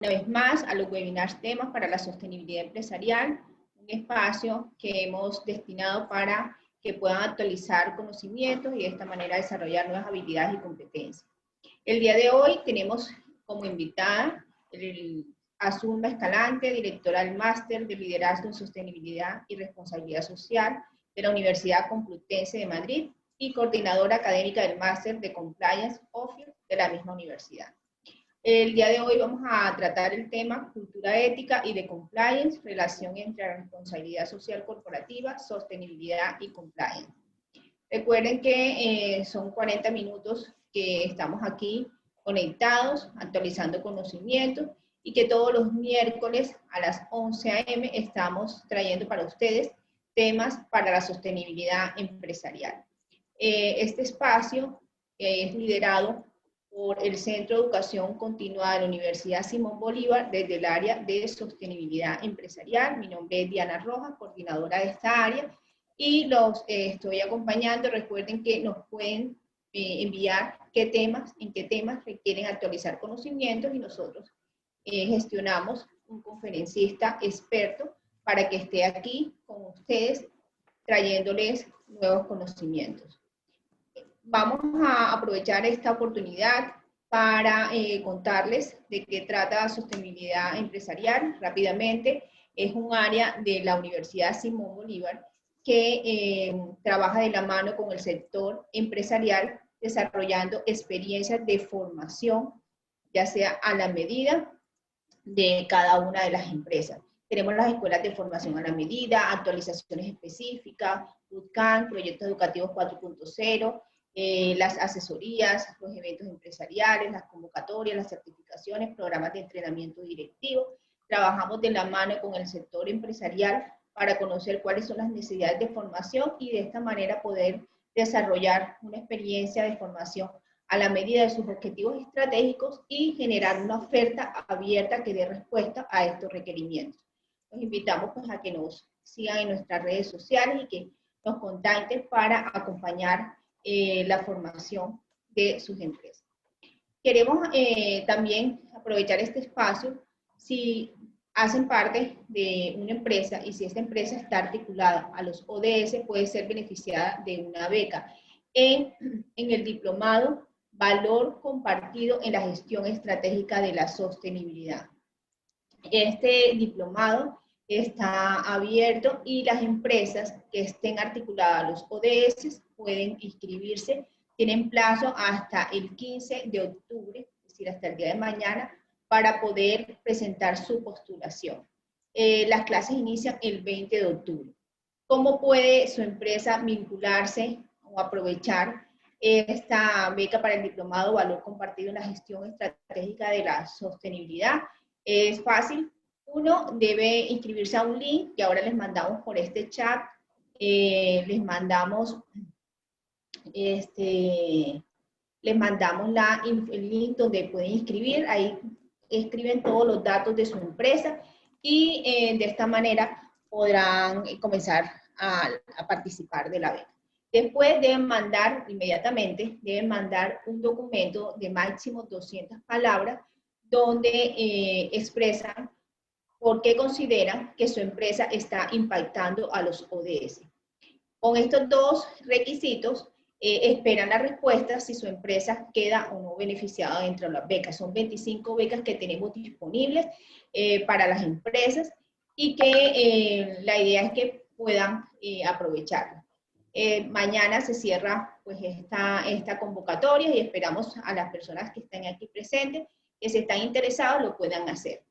Una vez más a los webinars temas para la sostenibilidad empresarial, un espacio que hemos destinado para que puedan actualizar conocimientos y de esta manera desarrollar nuevas habilidades y competencias. El día de hoy tenemos como invitada a Zulma Escalante, directora del Máster de Liderazgo en Sostenibilidad y Responsabilidad Social de la Universidad Complutense de Madrid y coordinadora académica del Máster de Compliance Officer de la misma universidad. El día de hoy vamos a tratar el tema cultura ética y de compliance, relación entre la responsabilidad social corporativa, sostenibilidad y compliance. Recuerden que son 40 minutos que estamos aquí conectados, actualizando conocimientos y que todos los miércoles a las 11 a.m. estamos trayendo para ustedes temas para la sostenibilidad empresarial. Este espacio es liderado por el Centro de Educación Continua de la Universidad Simón Bolívar desde el área de sostenibilidad empresarial. Mi nombre es Diana Rojas, coordinadora de esta área, y los estoy acompañando. Recuerden que nos pueden enviar en qué temas requieren actualizar conocimientos y nosotros gestionamos un conferencista experto para que esté aquí con ustedes trayéndoles nuevos conocimientos. Vamos a aprovechar esta oportunidad para contarles de qué trata la sostenibilidad empresarial rápidamente. Es un área de la Universidad Simón Bolívar que trabaja de la mano con el sector empresarial desarrollando experiencias de formación, ya sea a la medida de cada una de las empresas. Tenemos las escuelas de formación a la medida, actualizaciones específicas, bootcamp, proyectos educativos 4.0, las asesorías, los eventos empresariales, las convocatorias, las certificaciones, programas de entrenamiento directivo. Trabajamos de la mano con el sector empresarial para conocer cuáles son las necesidades de formación y de esta manera poder desarrollar una experiencia de formación a la medida de sus objetivos estratégicos y generar una oferta abierta que dé respuesta a estos requerimientos. Los invitamos pues, a que nos sigan en nuestras redes sociales y que nos contacten para acompañar la formación de sus empresas. Queremos también aprovechar este espacio si hacen parte de una empresa y si esta empresa está articulada a los ODS, puede ser beneficiada de una beca en el diplomado Valor Compartido en la Gestión Estratégica de la Sostenibilidad. Este diplomado está abierto y las empresas que estén articuladas a los ODS pueden inscribirse. Tienen plazo hasta el 15 de octubre, es decir, hasta el día de mañana, para poder presentar su postulación. Las clases inician el 20 de octubre. ¿Cómo puede su empresa vincularse o aprovechar esta beca para el diplomado Valor Compartido en la Gestión Estratégica de la Sostenibilidad? Es fácil. Uno debe inscribirse a un link que ahora les mandamos por este chat. Les mandamos el link donde pueden inscribir. Ahí escriben todos los datos de su empresa y de esta manera podrán comenzar a participar de la beca. Después inmediatamente deben mandar un documento de máximo 200 palabras donde expresan por qué consideran que su empresa está impactando a los ODS. Con estos dos requisitos, esperan la respuesta si su empresa queda o no beneficiada dentro de las becas. Son 25 becas que tenemos disponibles para las empresas y que la idea es que puedan aprovecharla. Mañana se cierra pues, esta convocatoria y esperamos a las personas que están aquí presentes, que si están interesados lo puedan hacer.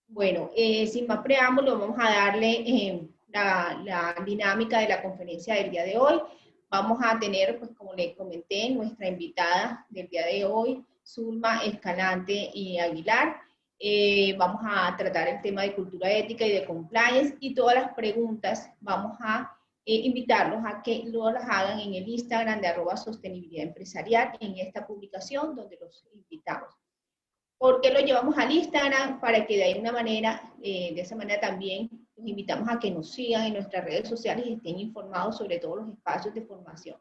Bueno, sin más preámbulo, vamos a darle la dinámica de la conferencia del día de hoy. Vamos a tener, pues como les comenté, nuestra invitada del día de hoy, Zulma Escalante y Aguilar. Vamos a tratar el tema de cultura ética y de compliance y todas las preguntas vamos a invitarlos a que las hagan en el Instagram de @sostenibilidad empresarial en esta publicación donde los invitamos. ¿Por qué lo llevamos al Instagram? Para que de esa manera también los invitamos a que nos sigan en nuestras redes sociales y estén informados sobre todos los espacios de formación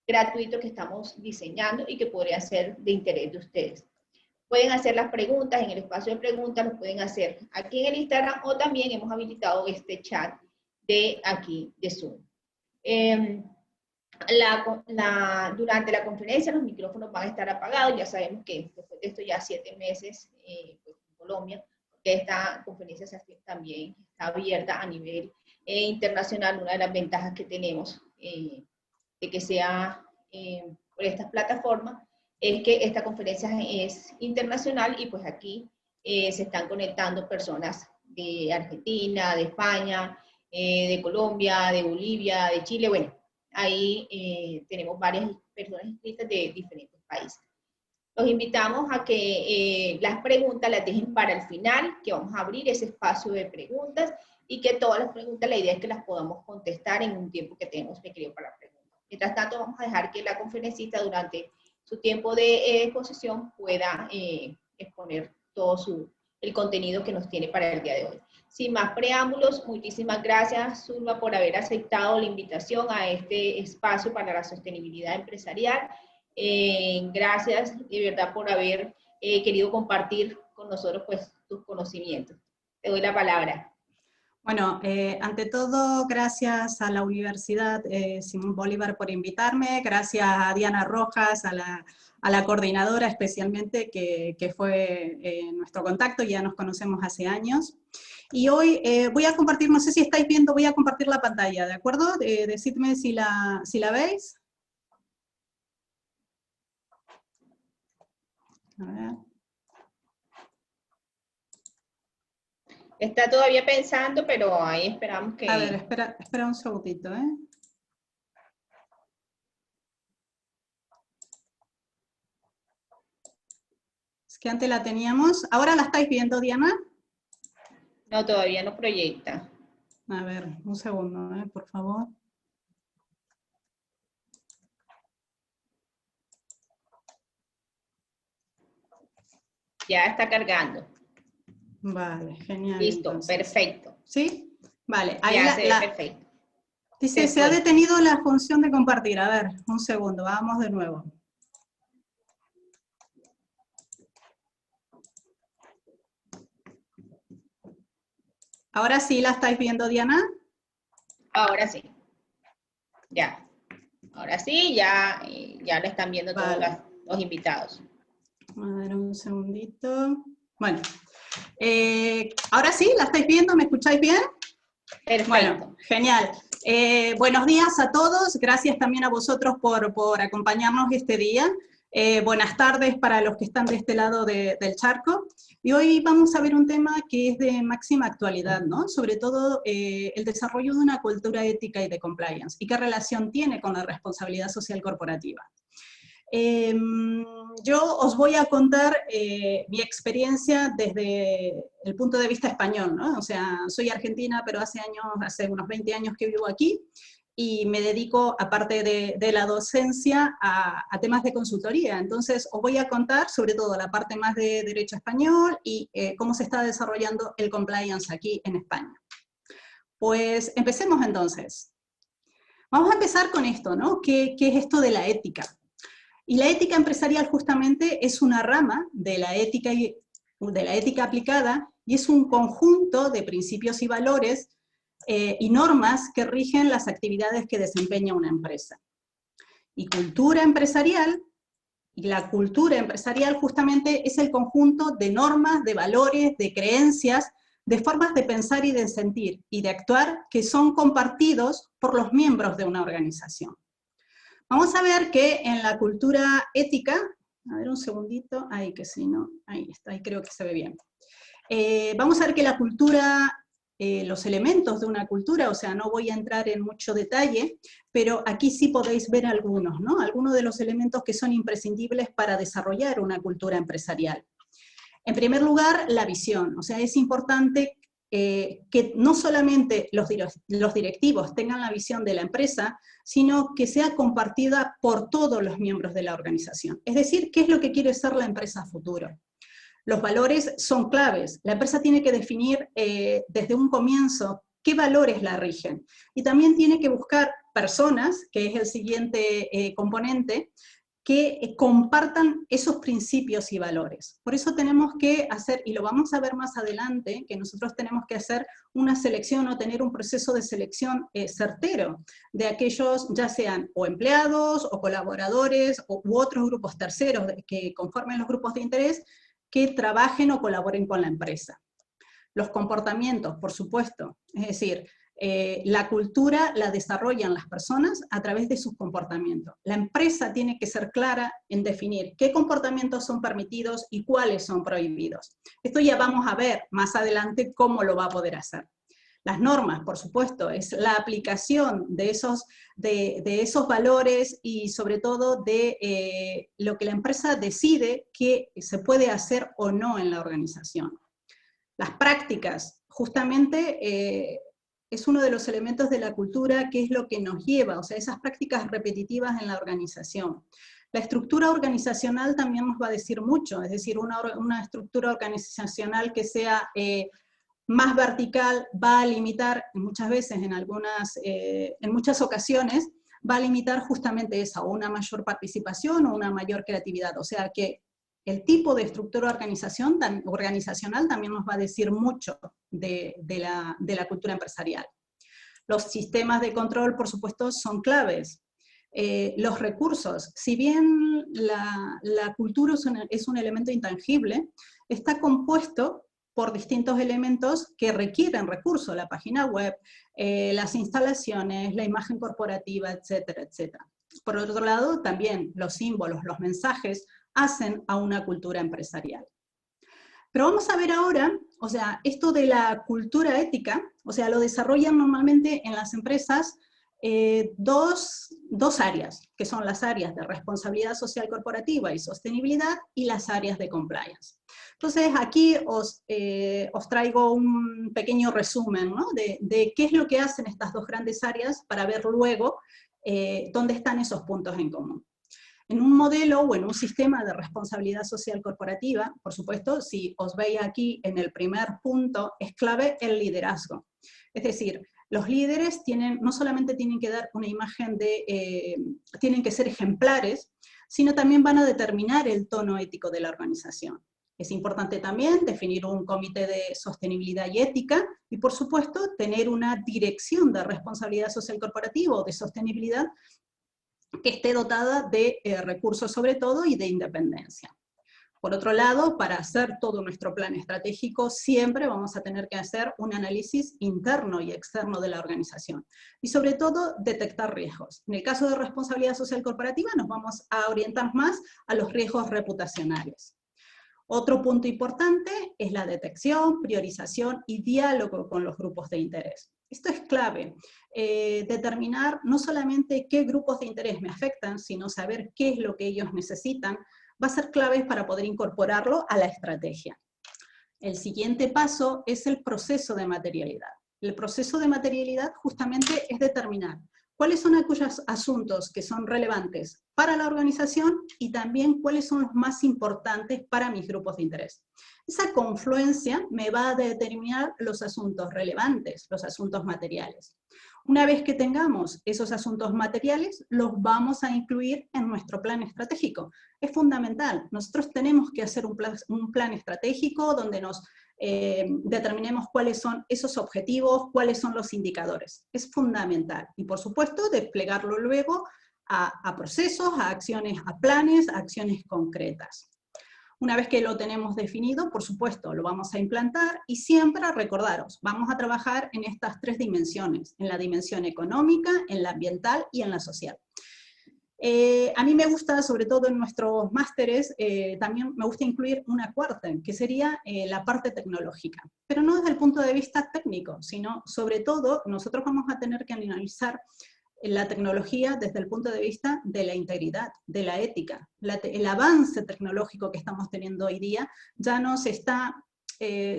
gratuitos que estamos diseñando y que podrían ser de interés de ustedes. pueden hacer las preguntas en el espacio de preguntas, los pueden hacer aquí en el Instagram, o también hemos habilitado este chat de aquí, de Zoom. Durante la conferencia los micrófonos van a estar apagados, ya sabemos que después de esto ya 7 meses pues, en Colombia, que esta conferencia también está abierta a nivel internacional. Una de las ventajas que tenemos de que sea por estas plataformas es que esta conferencia es internacional y pues aquí se están conectando personas de Argentina, de España, de Colombia, de Bolivia, de Chile. Bueno, ahí tenemos varias personas inscritas de diferentes países. Los invitamos a que las preguntas las dejen para el final, que vamos a abrir ese espacio de preguntas y que todas las preguntas, la idea es que las podamos contestar en un tiempo que tenemos requerido para preguntas. Mientras tanto, vamos a dejar que la conferencista durante su tiempo de exposición pueda exponer todo el contenido que nos tiene para el día de hoy. Sin más preámbulos, muchísimas gracias, Zulma, por haber aceptado la invitación a este espacio para la sostenibilidad empresarial. Gracias, de verdad, por haber querido compartir con nosotros pues, tus conocimientos. Te doy la palabra. Bueno, ante todo, gracias a la Universidad Simón Bolívar por invitarme, gracias a Diana Rojas, a la coordinadora especialmente, que fue nuestro contacto, ya nos conocemos hace años. Y hoy voy a compartir, no sé si estáis viendo, voy a compartir la pantalla, ¿de acuerdo? Decidme si la veis. A ver. Está todavía pensando, pero ahí esperamos que... A ver, espera un segundito, ¿eh? Es que antes la teníamos. ¿Ahora la estáis viendo, Diana? No, todavía no proyecta. A ver, un segundo, por favor. Ya está cargando. Vale, genial. Listo, entonces. Perfecto. ¿Sí? Vale, ahí ya se ve perfecto. Dice, se ha detenido la función de compartir. A ver, un segundo, vamos de nuevo. ¿Ahora sí la estáis viendo, Diana? Ahora sí. Ya. Ahora sí, ya la están viendo todos los invitados. A ver, un segundito. Bueno, ahora sí, ¿la estáis viendo? ¿Me escucháis bien? Perfecto. Bueno, genial. Buenos días a todos, gracias también a vosotros por acompañarnos este día. Buenas tardes para los que están de este lado del charco. Y hoy vamos a ver un tema que es de máxima actualidad, ¿no? Sobre todo el desarrollo de una cultura ética y de compliance, y qué relación tiene con la responsabilidad social corporativa. Yo os voy a contar mi experiencia desde el punto de vista español, ¿no? O sea, soy argentina, pero hace unos 20 años que vivo aquí, y me dedico, aparte de la docencia, a temas de consultoría. Entonces, os voy a contar sobre todo la parte más de derecho español y cómo se está desarrollando el compliance aquí en España. Pues empecemos entonces. Vamos a empezar con esto, ¿no? ¿Qué es esto de la ética? Y la ética empresarial justamente es una rama de la ética aplicada, y es un conjunto de principios y valores y normas que rigen las actividades que desempeña una empresa. Y cultura empresarial, y la cultura empresarial justamente es el conjunto de normas, de valores, de creencias, de formas de pensar y de sentir y de actuar que son compartidos por los miembros de una organización. Vamos a ver que en la cultura ética, a ver un segundito, ahí que sí, ¿no? Ahí está, ahí creo que se ve bien. Vamos a ver que la cultura, los elementos de una cultura, o sea, no voy a entrar en mucho detalle, pero aquí sí podéis ver algunos, ¿no? Algunos de los elementos que son imprescindibles para desarrollar una cultura empresarial. En primer lugar, la visión, o sea, es importante que no solamente los directivos tengan la visión de la empresa, sino que sea compartida por todos los miembros de la organización. Es decir, ¿qué es lo que quiere ser la empresa a futuro? Los valores son claves. La empresa tiene que definir desde un comienzo qué valores la rigen. Y también tiene que buscar personas, que es el siguiente componente, que compartan esos principios y valores. Por eso tenemos que hacer, y lo vamos a ver más adelante, que nosotros tenemos que hacer una selección o tener un proceso de selección certero de aquellos, ya sean o empleados o colaboradores u otros grupos terceros que conformen los grupos de interés que trabajen o colaboren con la empresa. Los comportamientos, por supuesto, es decir, la cultura la desarrollan las personas a través de sus comportamientos. La empresa tiene que ser clara en definir qué comportamientos son permitidos y cuáles son prohibidos. Esto ya vamos a ver más adelante cómo lo va a poder hacer. Las normas, por supuesto, es la aplicación de esos valores y sobre todo de lo que la empresa decide que se puede hacer o no en la organización. Las prácticas, justamente, es uno de los elementos de la cultura que es lo que nos lleva, o sea, esas prácticas repetitivas en la organización. La estructura organizacional también nos va a decir mucho, es decir, una estructura organizacional que sea más vertical va a limitar, muchas veces, en muchas ocasiones, va a limitar justamente esa, o una mayor participación o una mayor creatividad, o sea que el tipo de estructura organizacional también nos va a decir mucho de la cultura empresarial. Los sistemas de control, por supuesto, son claves. Los recursos, si bien la cultura es un elemento intangible, está compuesto por distintos elementos que requieren recursos, la página web, las instalaciones, la imagen corporativa, etcétera, etcétera. Por otro lado, también los símbolos, los mensajes, hacen a una cultura empresarial. Pero vamos a ver ahora, o sea, esto de la cultura ética, o sea, lo desarrollan normalmente en las empresas dos áreas, que son las áreas de responsabilidad social corporativa y sostenibilidad, y las áreas de compliance. Entonces, aquí os traigo un pequeño resumen, ¿no? de qué es lo que hacen estas dos grandes áreas para ver luego dónde están esos puntos en común. En un modelo o en un sistema de responsabilidad social corporativa, por supuesto, si os veis aquí en el primer punto, es clave el liderazgo. Es decir, los líderes no solamente tienen que dar una imagen tienen que ser ejemplares, sino también van a determinar el tono ético de la organización. Es importante también definir un comité de sostenibilidad y ética y, por supuesto, tener una dirección de responsabilidad social corporativa o de sostenibilidad que esté dotada de recursos sobre todo y de independencia. Por otro lado, para hacer todo nuestro plan estratégico, siempre vamos a tener que hacer un análisis interno y externo de la organización. Y sobre todo, detectar riesgos. En el caso de responsabilidad social corporativa, nos vamos a orientar más a los riesgos reputacionales. Otro punto importante es la detección, priorización y diálogo con los grupos de interés. Esto es clave, determinar no solamente qué grupos de interés me afectan, sino saber qué es lo que ellos necesitan, va a ser clave para poder incorporarlo a la estrategia. El siguiente paso es el proceso de materialidad. El proceso de materialidad justamente es determinar cuáles son aquellos asuntos que son relevantes para la organización y también cuáles son los más importantes para mis grupos de interés. Esa confluencia me va a determinar los asuntos relevantes, los asuntos materiales. Una vez que tengamos esos asuntos materiales, los vamos a incluir en nuestro plan estratégico. Es fundamental. Nosotros tenemos que hacer un plan estratégico donde nos determinemos cuáles son esos objetivos, cuáles son los indicadores. Es fundamental. Y por supuesto, desplegarlo luego a procesos, a acciones, a planes, a acciones concretas. Una vez que lo tenemos definido, por supuesto, lo vamos a implantar y siempre, recordaros, vamos a trabajar en estas tres dimensiones, en la dimensión económica, en la ambiental y en la social. A mí me gusta, sobre todo en nuestros másteres, también me gusta incluir una cuarta, que sería la parte tecnológica. Pero no desde el punto de vista técnico, sino sobre todo nosotros vamos a tener que analizar la tecnología desde el punto de vista de la integridad, de la ética. El avance tecnológico que estamos teniendo hoy día ya nos está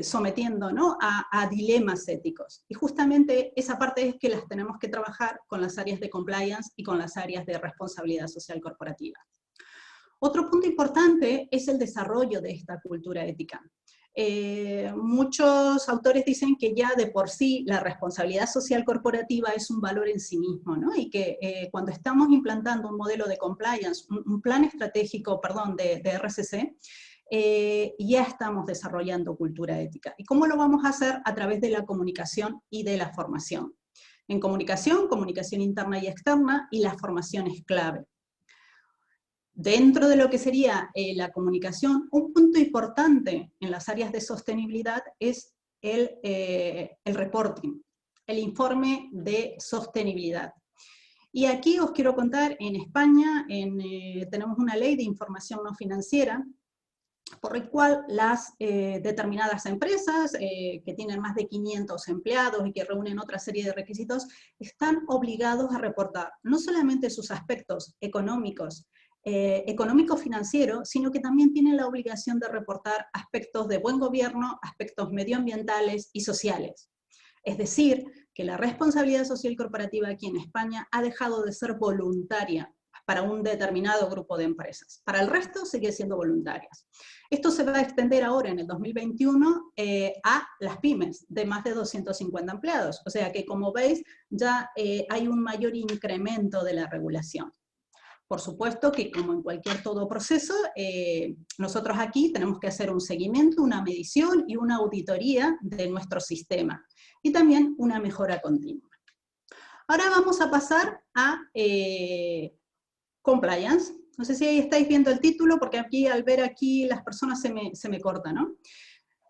sometiendo, ¿no?, a dilemas éticos. Y justamente esa parte es que las tenemos que trabajar con las áreas de compliance y con las áreas de responsabilidad social corporativa. Otro punto importante es el desarrollo de esta cultura ética. muchos autores dicen que ya de por sí la responsabilidad social corporativa es un valor en sí mismo, ¿no? Y que cuando estamos implantando un modelo de compliance, un plan estratégico, perdón, de RCC, ya estamos desarrollando cultura ética. ¿Y cómo lo vamos a hacer? A través de la comunicación y de la formación. En comunicación, comunicación interna y externa, y la formación es clave. Dentro de lo que sería la comunicación, un punto importante en las áreas de sostenibilidad es el reporting, el informe de sostenibilidad. Y aquí os quiero contar, en España tenemos una ley de información no financiera, por el cual las determinadas empresas que tienen más de 500 empleados y que reúnen otra serie de requisitos, están obligados a reportar no solamente sus aspectos económicos, económico-financiero, sino que también tienen la obligación de reportar aspectos de buen gobierno, aspectos medioambientales y sociales. Es decir, que la responsabilidad social corporativa aquí en España ha dejado de ser voluntaria para un determinado grupo de empresas. Para el resto sigue siendo voluntarias. Esto se va a extender ahora en el 2021 a las pymes de más de 250 empleados. O sea que, como veis, ya hay un mayor incremento de la regulación. Por supuesto que, como en cualquier todo proceso, nosotros aquí tenemos que hacer un seguimiento, una medición y una auditoría de nuestro sistema. Y también una mejora continua. Ahora vamos a pasar a compliance. No sé si ahí estáis viendo el título, porque aquí al ver aquí las personas se me cortan, ¿no?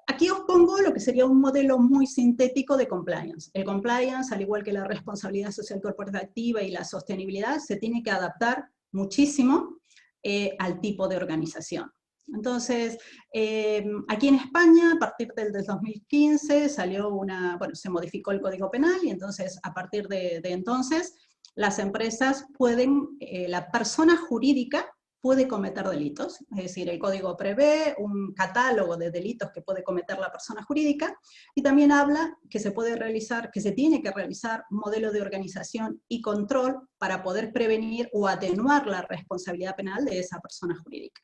Aquí os pongo lo que sería un modelo muy sintético de compliance. El compliance, al igual que la responsabilidad social corporativa y la sostenibilidad, se tiene que adaptar muchísimo al tipo de organización. Entonces, aquí en España, a partir del 2015, se modificó el Código Penal, y entonces, a partir de entonces, las empresas pueden, la persona jurídica puede cometer delitos, es decir, el código prevé un catálogo de delitos que puede cometer la persona jurídica, y también habla que se tiene que realizar un modelo de organización y control para poder prevenir o atenuar la responsabilidad penal de esa persona jurídica.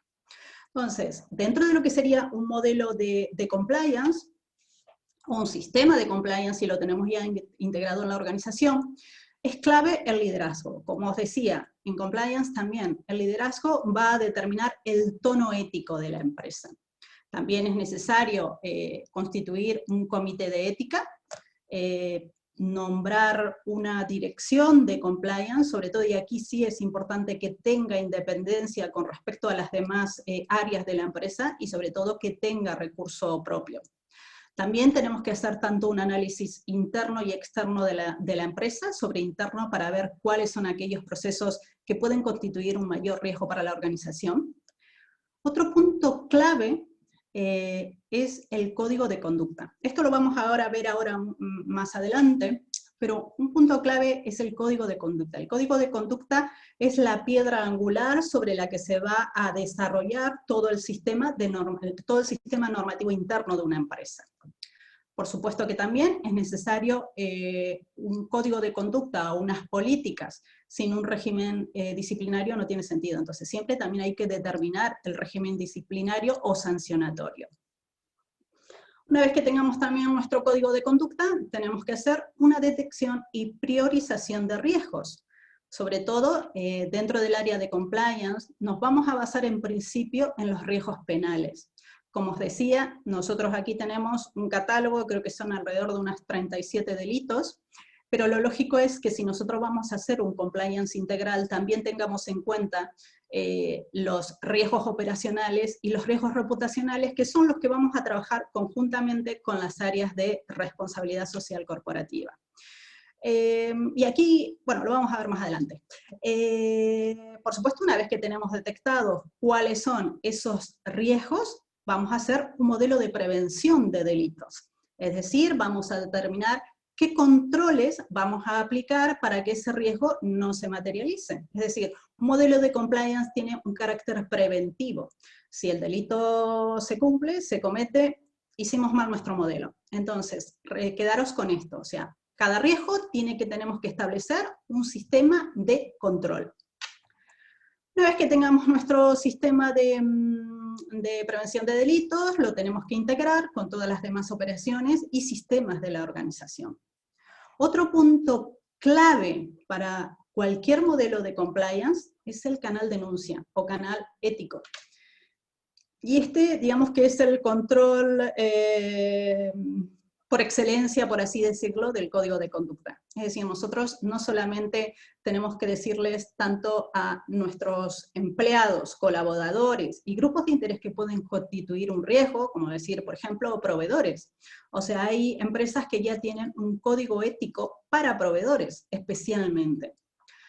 Entonces, dentro de lo que sería un modelo de compliance, o un sistema de compliance, si lo tenemos ya integrado en la organización, es clave el liderazgo. Como os decía, en compliance también el liderazgo va a determinar el tono ético de la empresa. También es necesario constituir un comité de ética, nombrar una dirección de compliance, sobre todo, y aquí sí es importante que tenga independencia con respecto a las demás áreas de la empresa, y sobre todo que tenga recurso propio. También tenemos que hacer tanto un análisis interno y externo de la empresa, sobre interno para ver cuáles son aquellos procesos que pueden constituir un mayor riesgo para la organización. Otro punto clave es el código de conducta. Esto lo vamos a ver más adelante, pero un punto clave es el código de conducta. El código de conducta es la piedra angular sobre la que se va a desarrollar todo el sistema normativo interno de una empresa. Por supuesto que también es necesario un código de conducta o unas políticas. Sin un régimen disciplinario no tiene sentido. Entonces siempre también hay que determinar el régimen disciplinario o sancionatorio. Una vez que tengamos también nuestro código de conducta, tenemos que hacer una detección y priorización de riesgos. Sobre todo, dentro del área de compliance, nos vamos a basar en principio en los riesgos penales. Como os decía, nosotros aquí tenemos un catálogo, creo que son alrededor de unos 37 delitos, pero lo lógico es que si nosotros vamos a hacer un compliance integral, también tengamos en cuenta los riesgos operacionales y los riesgos reputacionales, que son los que vamos a trabajar conjuntamente con las áreas de responsabilidad social corporativa. Y aquí, bueno, lo vamos a ver más adelante. Por supuesto, una vez que tenemos detectados cuáles son esos riesgos, vamos a hacer un modelo de prevención de delitos. Es decir, vamos a determinar qué controles vamos a aplicar para que ese riesgo no se materialice. Es decir, un modelo de compliance tiene un carácter preventivo. Si el delito se cumple, se comete, hicimos mal nuestro modelo. Entonces, quedaros con esto. O sea, cada riesgo tenemos que establecer un sistema de control. Una vez que tengamos nuestro sistema de de prevención de delitos lo tenemos que integrar con todas las demás operaciones y sistemas de la organización. Otro punto clave para cualquier modelo de compliance es el canal denuncia o canal ético. Y digamos que es el control por excelencia, por así decirlo, del código de conducta. Es decir, nosotros no solamente tenemos que decirles tanto a nuestros empleados, colaboradores y grupos de interés que pueden constituir un riesgo, como decir, por ejemplo, proveedores. O sea, hay empresas que ya tienen un código ético para proveedores, especialmente.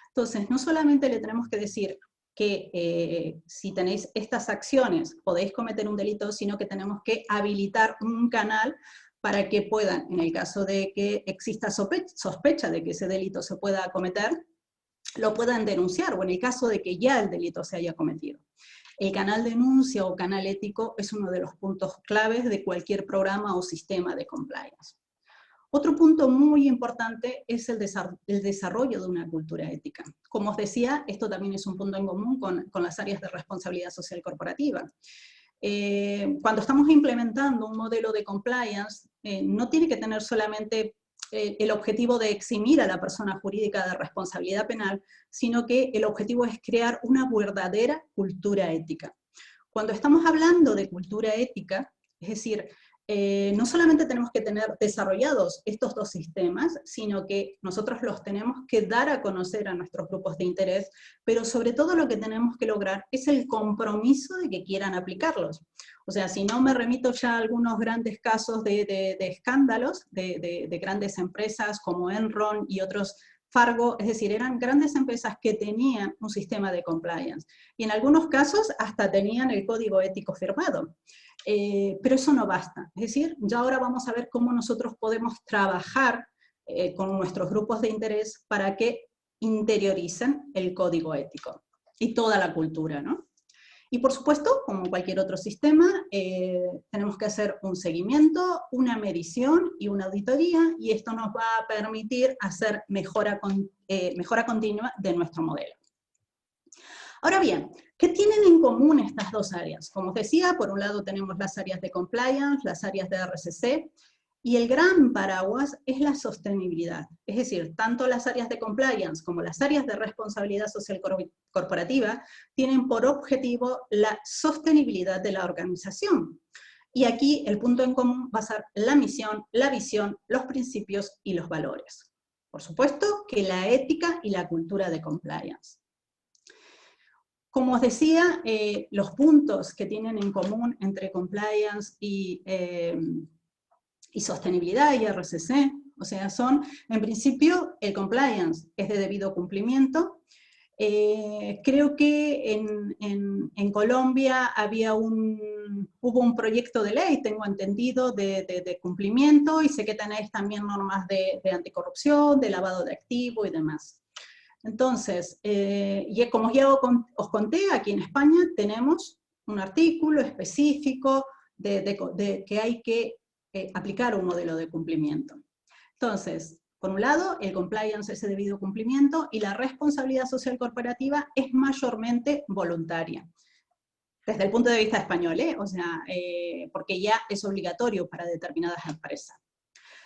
Entonces, no solamente le tenemos que decir que si tenéis estas acciones podéis cometer un delito, sino que tenemos que habilitar un canal para que puedan, en el caso de que exista sospecha de que ese delito se pueda cometer, lo puedan denunciar, o en el caso de que ya el delito se haya cometido. El canal denuncia o canal ético es uno de los puntos claves de cualquier programa o sistema de compliance. Otro punto muy importante es el desarrollo de una cultura ética. Como os decía, esto también es un punto en común con las áreas de responsabilidad social corporativa. Cuando estamos implementando un modelo de compliance, no tiene que tener solamente el objetivo de eximir a la persona jurídica de responsabilidad penal, sino que el objetivo es crear una verdadera cultura ética. Cuando estamos hablando de cultura ética, es decir, no solamente tenemos que tener desarrollados estos dos sistemas, sino que nosotros los tenemos que dar a conocer a nuestros grupos de interés, pero sobre todo lo que tenemos que lograr es el compromiso de que quieran aplicarlos. O sea, si no me remito ya a algunos grandes casos de escándalos de grandes empresas como Enron y otros, Fargo, es decir, eran grandes empresas que tenían un sistema de compliance, y en algunos casos hasta tenían el código ético firmado. Pero eso no basta, es decir, ya ahora vamos a ver cómo nosotros podemos trabajar con nuestros grupos de interés para que interioricen el código ético y toda la cultura, ¿no? Y por supuesto, como cualquier otro sistema, tenemos que hacer un seguimiento, una medición y una auditoría, y esto nos va a permitir hacer mejora continua de nuestro modelo. Ahora bien, ¿qué tienen en común estas dos áreas? Como os decía, por un lado tenemos las áreas de compliance, las áreas de RCC, y el gran paraguas es la sostenibilidad. Es decir, tanto las áreas de compliance como las áreas de responsabilidad social corporativa tienen por objetivo la sostenibilidad de la organización. Y aquí el punto en común va a ser la misión, la visión, los principios y los valores. Por supuesto que la ética y la cultura de compliance. Como os decía, los puntos que tienen en común entre compliance y sostenibilidad y RCC, o sea, son, en principio, el compliance es de debido cumplimiento. Creo que en Colombia hubo un proyecto de ley, tengo entendido, de cumplimiento, y sé que tenéis también normas de anticorrupción, de lavado de activos y demás. Entonces, como ya os conté, aquí en España tenemos un artículo específico de que hay que aplicar un modelo de cumplimiento. Entonces, por un lado, el compliance es de debido cumplimiento y la responsabilidad social corporativa es mayormente voluntaria. Desde el punto de vista español, o sea, porque ya es obligatorio para determinadas empresas.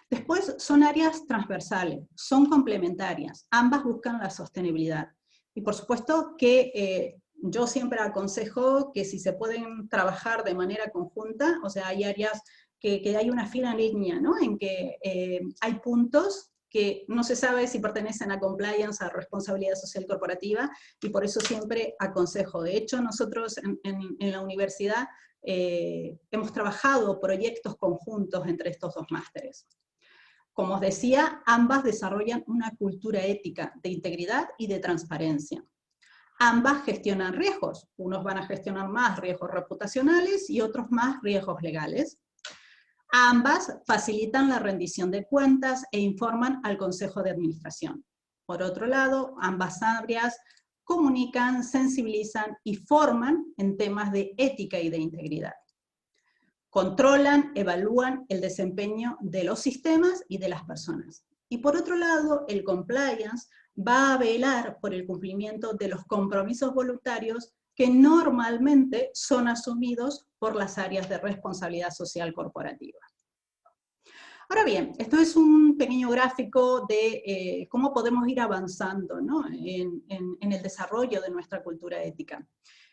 Después son áreas transversales, son complementarias, ambas buscan la sostenibilidad. Y por supuesto que yo siempre aconsejo que si se pueden trabajar de manera conjunta, o sea, hay áreas que hay una fina línea, ¿no? En que hay puntos que no se sabe si pertenecen a compliance, a responsabilidad social corporativa, y por eso siempre aconsejo. De hecho, nosotros en la universidad hemos trabajado proyectos conjuntos entre estos dos másteres. Como os decía, ambas desarrollan una cultura ética de integridad y de transparencia. Ambas gestionan riesgos. Unos van a gestionar más riesgos reputacionales y otros más riesgos legales. Ambas facilitan la rendición de cuentas e informan al Consejo de Administración. Por otro lado, ambas áreas comunican, sensibilizan y forman en temas de ética y de integridad. Controlan, evalúan el desempeño de los sistemas y de las personas. Y por otro lado, el compliance va a velar por el cumplimiento de los compromisos voluntarios que normalmente son asumidos por las áreas de responsabilidad social corporativa. Ahora bien, esto es un pequeño gráfico de cómo podemos ir avanzando, ¿no?, en el desarrollo de nuestra cultura ética.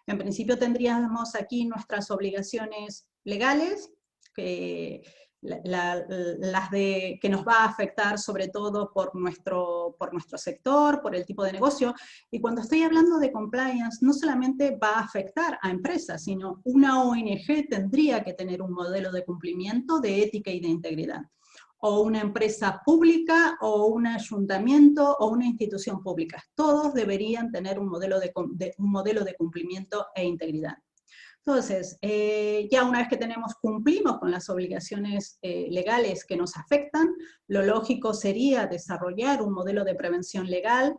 En principio tendríamos aquí nuestras obligaciones legales, que nos va a afectar sobre todo por nuestro sector, por el tipo de negocio, y cuando estoy hablando de compliance no solamente va a afectar a empresas, sino una ONG tendría que tener un modelo de cumplimiento de ética y de integridad, o una empresa pública, o un ayuntamiento, o una institución pública. Todos deberían tener un modelo de cumplimiento e integridad. Entonces, ya una vez que cumplimos con las obligaciones legales que nos afectan, lo lógico sería desarrollar un modelo de prevención legal.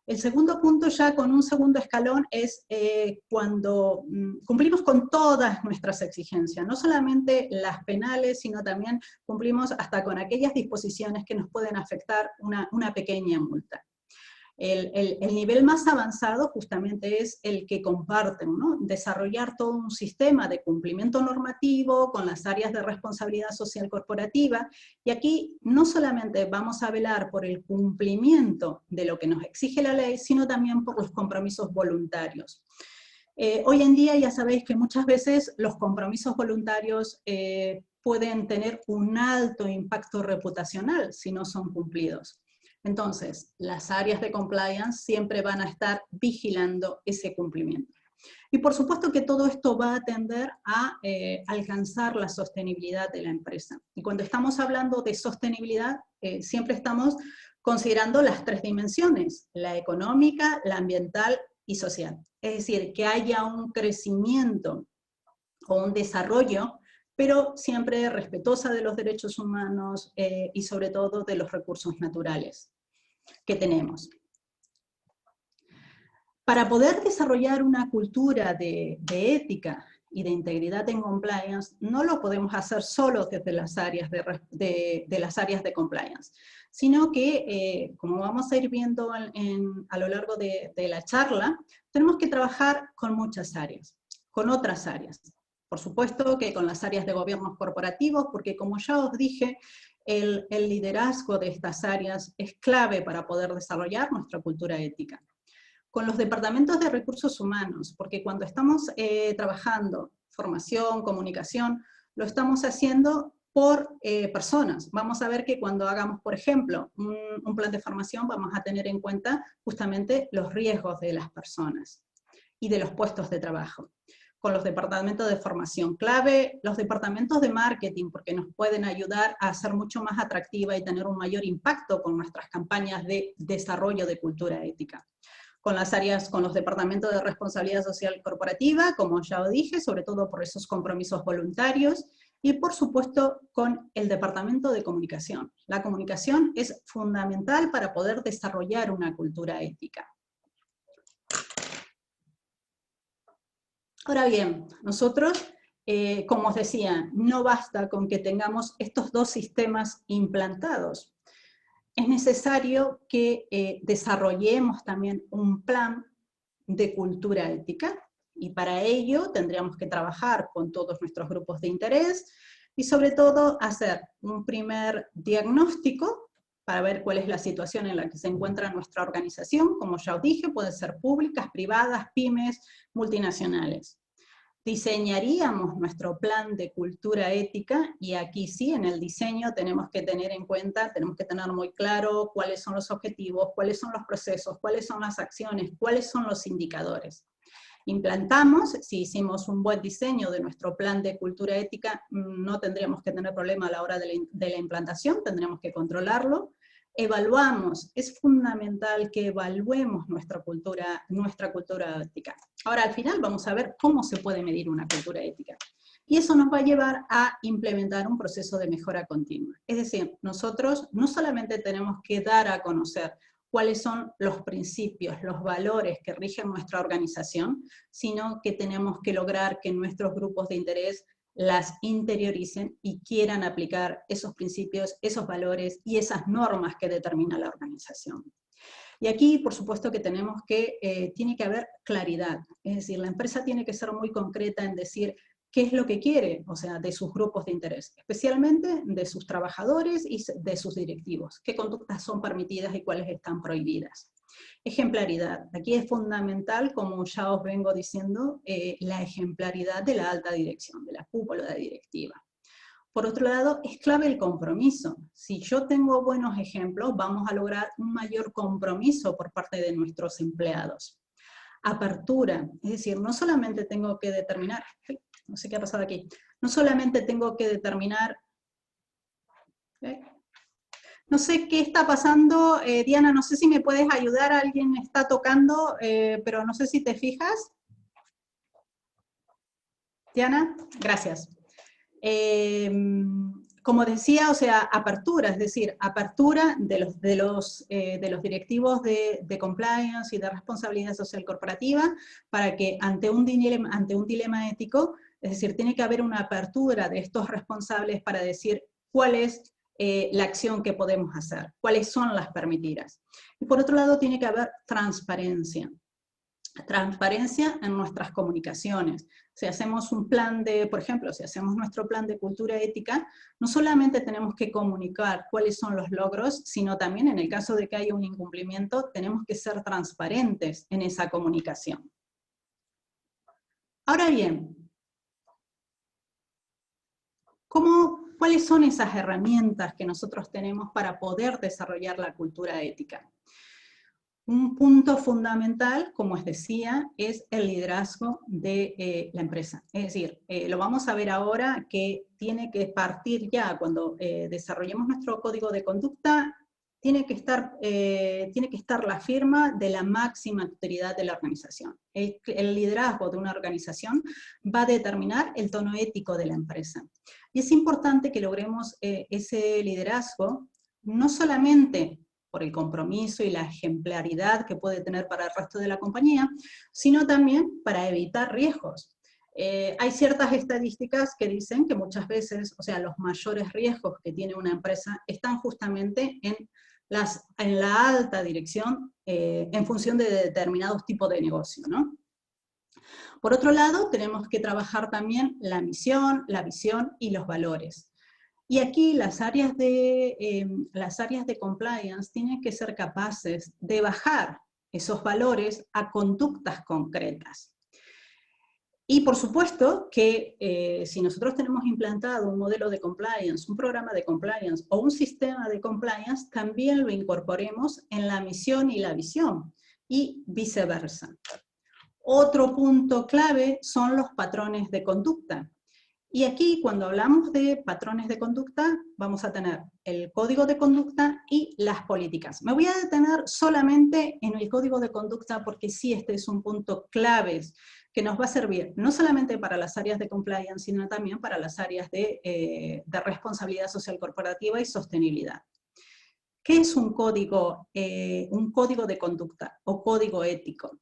El segundo punto, ya con un segundo escalón, es cuando cumplimos con todas nuestras exigencias, no solamente las penales, sino también cumplimos hasta con aquellas disposiciones que nos pueden afectar una pequeña multa. El nivel más avanzado justamente es el que comparten, ¿no? Desarrollar todo un sistema de cumplimiento normativo con las áreas de responsabilidad social corporativa, y aquí no solamente vamos a velar por el cumplimiento de lo que nos exige la ley, sino también por los compromisos voluntarios. Hoy en día ya sabéis que muchas veces los compromisos voluntarios pueden tener un alto impacto reputacional si no son cumplidos. Entonces, las áreas de compliance siempre van a estar vigilando ese cumplimiento. Y por supuesto que todo esto va a tender a alcanzar la sostenibilidad de la empresa. Y cuando estamos hablando de sostenibilidad, siempre estamos considerando las tres dimensiones: la económica, la ambiental y social. Es decir, que haya un crecimiento o un desarrollo, pero siempre respetuosa de los derechos humanos y sobre todo de los recursos naturales que tenemos. Para poder desarrollar una cultura de ética y de integridad en compliance, no lo podemos hacer solo desde las áreas de compliance, sino que, como vamos a ir viendo a lo largo de la charla, tenemos que trabajar con muchas áreas, con otras áreas. Por supuesto que con las áreas de gobiernos corporativos, porque como ya os dije, el liderazgo de estas áreas es clave para poder desarrollar nuestra cultura ética. Con los departamentos de recursos humanos, porque cuando estamos trabajando formación, comunicación, lo estamos haciendo por personas. Vamos a ver que cuando hagamos, por ejemplo, un plan de formación, vamos a tener en cuenta justamente los riesgos de las personas y de los puestos de trabajo. Con los departamentos de formación clave, los departamentos de marketing, porque nos pueden ayudar a ser mucho más atractiva y tener un mayor impacto con nuestras campañas de desarrollo de cultura ética. Con los departamentos de responsabilidad social corporativa, como ya os dije, sobre todo por esos compromisos voluntarios, y por supuesto con el departamento de comunicación. La comunicación es fundamental para poder desarrollar una cultura ética. Ahora bien, nosotros, como os decía, no basta con que tengamos estos dos sistemas implantados. Es necesario que desarrollemos también un plan de cultura ética, y para ello tendríamos que trabajar con todos nuestros grupos de interés y sobre todo hacer un primer diagnóstico para ver cuál es la situación en la que se encuentra nuestra organización. Como ya os dije, pueden ser públicas, privadas, pymes, multinacionales. Diseñaríamos nuestro plan de cultura ética, y aquí sí, en el diseño tenemos que tener en cuenta, tenemos que tener muy claro cuáles son los objetivos, cuáles son los procesos, cuáles son las acciones, cuáles son los indicadores. Implantamos, si hicimos un buen diseño de nuestro plan de cultura ética, no tendríamos que tener problema a la hora de la implantación, tendremos que controlarlo. Evaluamos, es fundamental que evaluemos nuestra cultura ética. Ahora al final vamos a ver cómo se puede medir una cultura ética. Y eso nos va a llevar a implementar un proceso de mejora continua. Es decir, nosotros no solamente tenemos que dar a conocer cuáles son los principios, los valores que rigen nuestra organización, sino que tenemos que lograr que nuestros grupos de interés las interioricen y quieran aplicar esos principios, esos valores y esas normas que determina la organización. Y aquí, por supuesto, que tenemos que, tiene que haber claridad, es decir, la empresa tiene que ser muy concreta en decir qué es lo que quiere, o sea, de sus grupos de interés, especialmente de sus trabajadores y de sus directivos, qué conductas son permitidas y cuáles están prohibidas. Ejemplaridad, aquí es fundamental, como ya os vengo diciendo, la ejemplaridad de la alta dirección, de la cúpula directiva. Por otro lado, es clave el compromiso. Si yo tengo buenos ejemplos, vamos a lograr un mayor compromiso por parte de nuestros empleados. Apertura, es decir, no solamente tengo que determinar, no sé qué ha pasado aquí, no solamente tengo que determinar, no sé qué está pasando, Diana, no sé si me puedes ayudar, alguien está tocando, pero no sé si te fijas. Diana, gracias. Como decía, o sea, apertura, es decir, apertura de los directivos de compliance y de responsabilidad social corporativa para que ante un dilema ético, es decir, tiene que haber una apertura de estos responsables para decir cuál es la acción que podemos hacer, cuáles son las permitidas. Y por otro lado, tiene que haber transparencia. Transparencia en nuestras comunicaciones. Si hacemos un plan de, por ejemplo, si hacemos nuestro plan de cultura ética, no solamente tenemos que comunicar cuáles son los logros, sino también en el caso de que haya un incumplimiento, tenemos que ser transparentes en esa comunicación. Ahora bien, ¿cuáles son esas herramientas que nosotros tenemos para poder desarrollar la cultura ética? Un punto fundamental, como os decía, es el liderazgo de la empresa. Es decir, lo vamos a ver ahora que tiene que partir ya, cuando desarrollemos nuestro código de conducta, tiene que estar la firma de la máxima autoridad de la organización. El liderazgo de una organización va a determinar el tono ético de la empresa. Y es importante que logremos ese liderazgo, no solamente por el compromiso y la ejemplaridad que puede tener para el resto de la compañía, sino también para evitar riesgos. Hay ciertas estadísticas que dicen que muchas veces, o sea, los mayores riesgos que tiene una empresa están justamente en la alta dirección en función de determinados tipos de negocio, ¿no? Por otro lado, tenemos que trabajar también la misión, la visión y los valores. Y aquí las áreas de compliance tienen que ser capaces de bajar esos valores a conductas concretas. Y por supuesto que si nosotros tenemos implantado un modelo de compliance, un programa de compliance o un sistema de compliance, también lo incorporemos en la misión y la visión, y viceversa. Otro punto clave son los patrones de conducta. Y aquí, cuando hablamos de patrones de conducta, vamos a tener el código de conducta y las políticas. Me voy a detener solamente en el código de conducta porque sí, este es un punto clave que nos va a servir no solamente para las áreas de compliance, sino también para las áreas de responsabilidad social corporativa y sostenibilidad. ¿Qué es un código de conducta o código ético?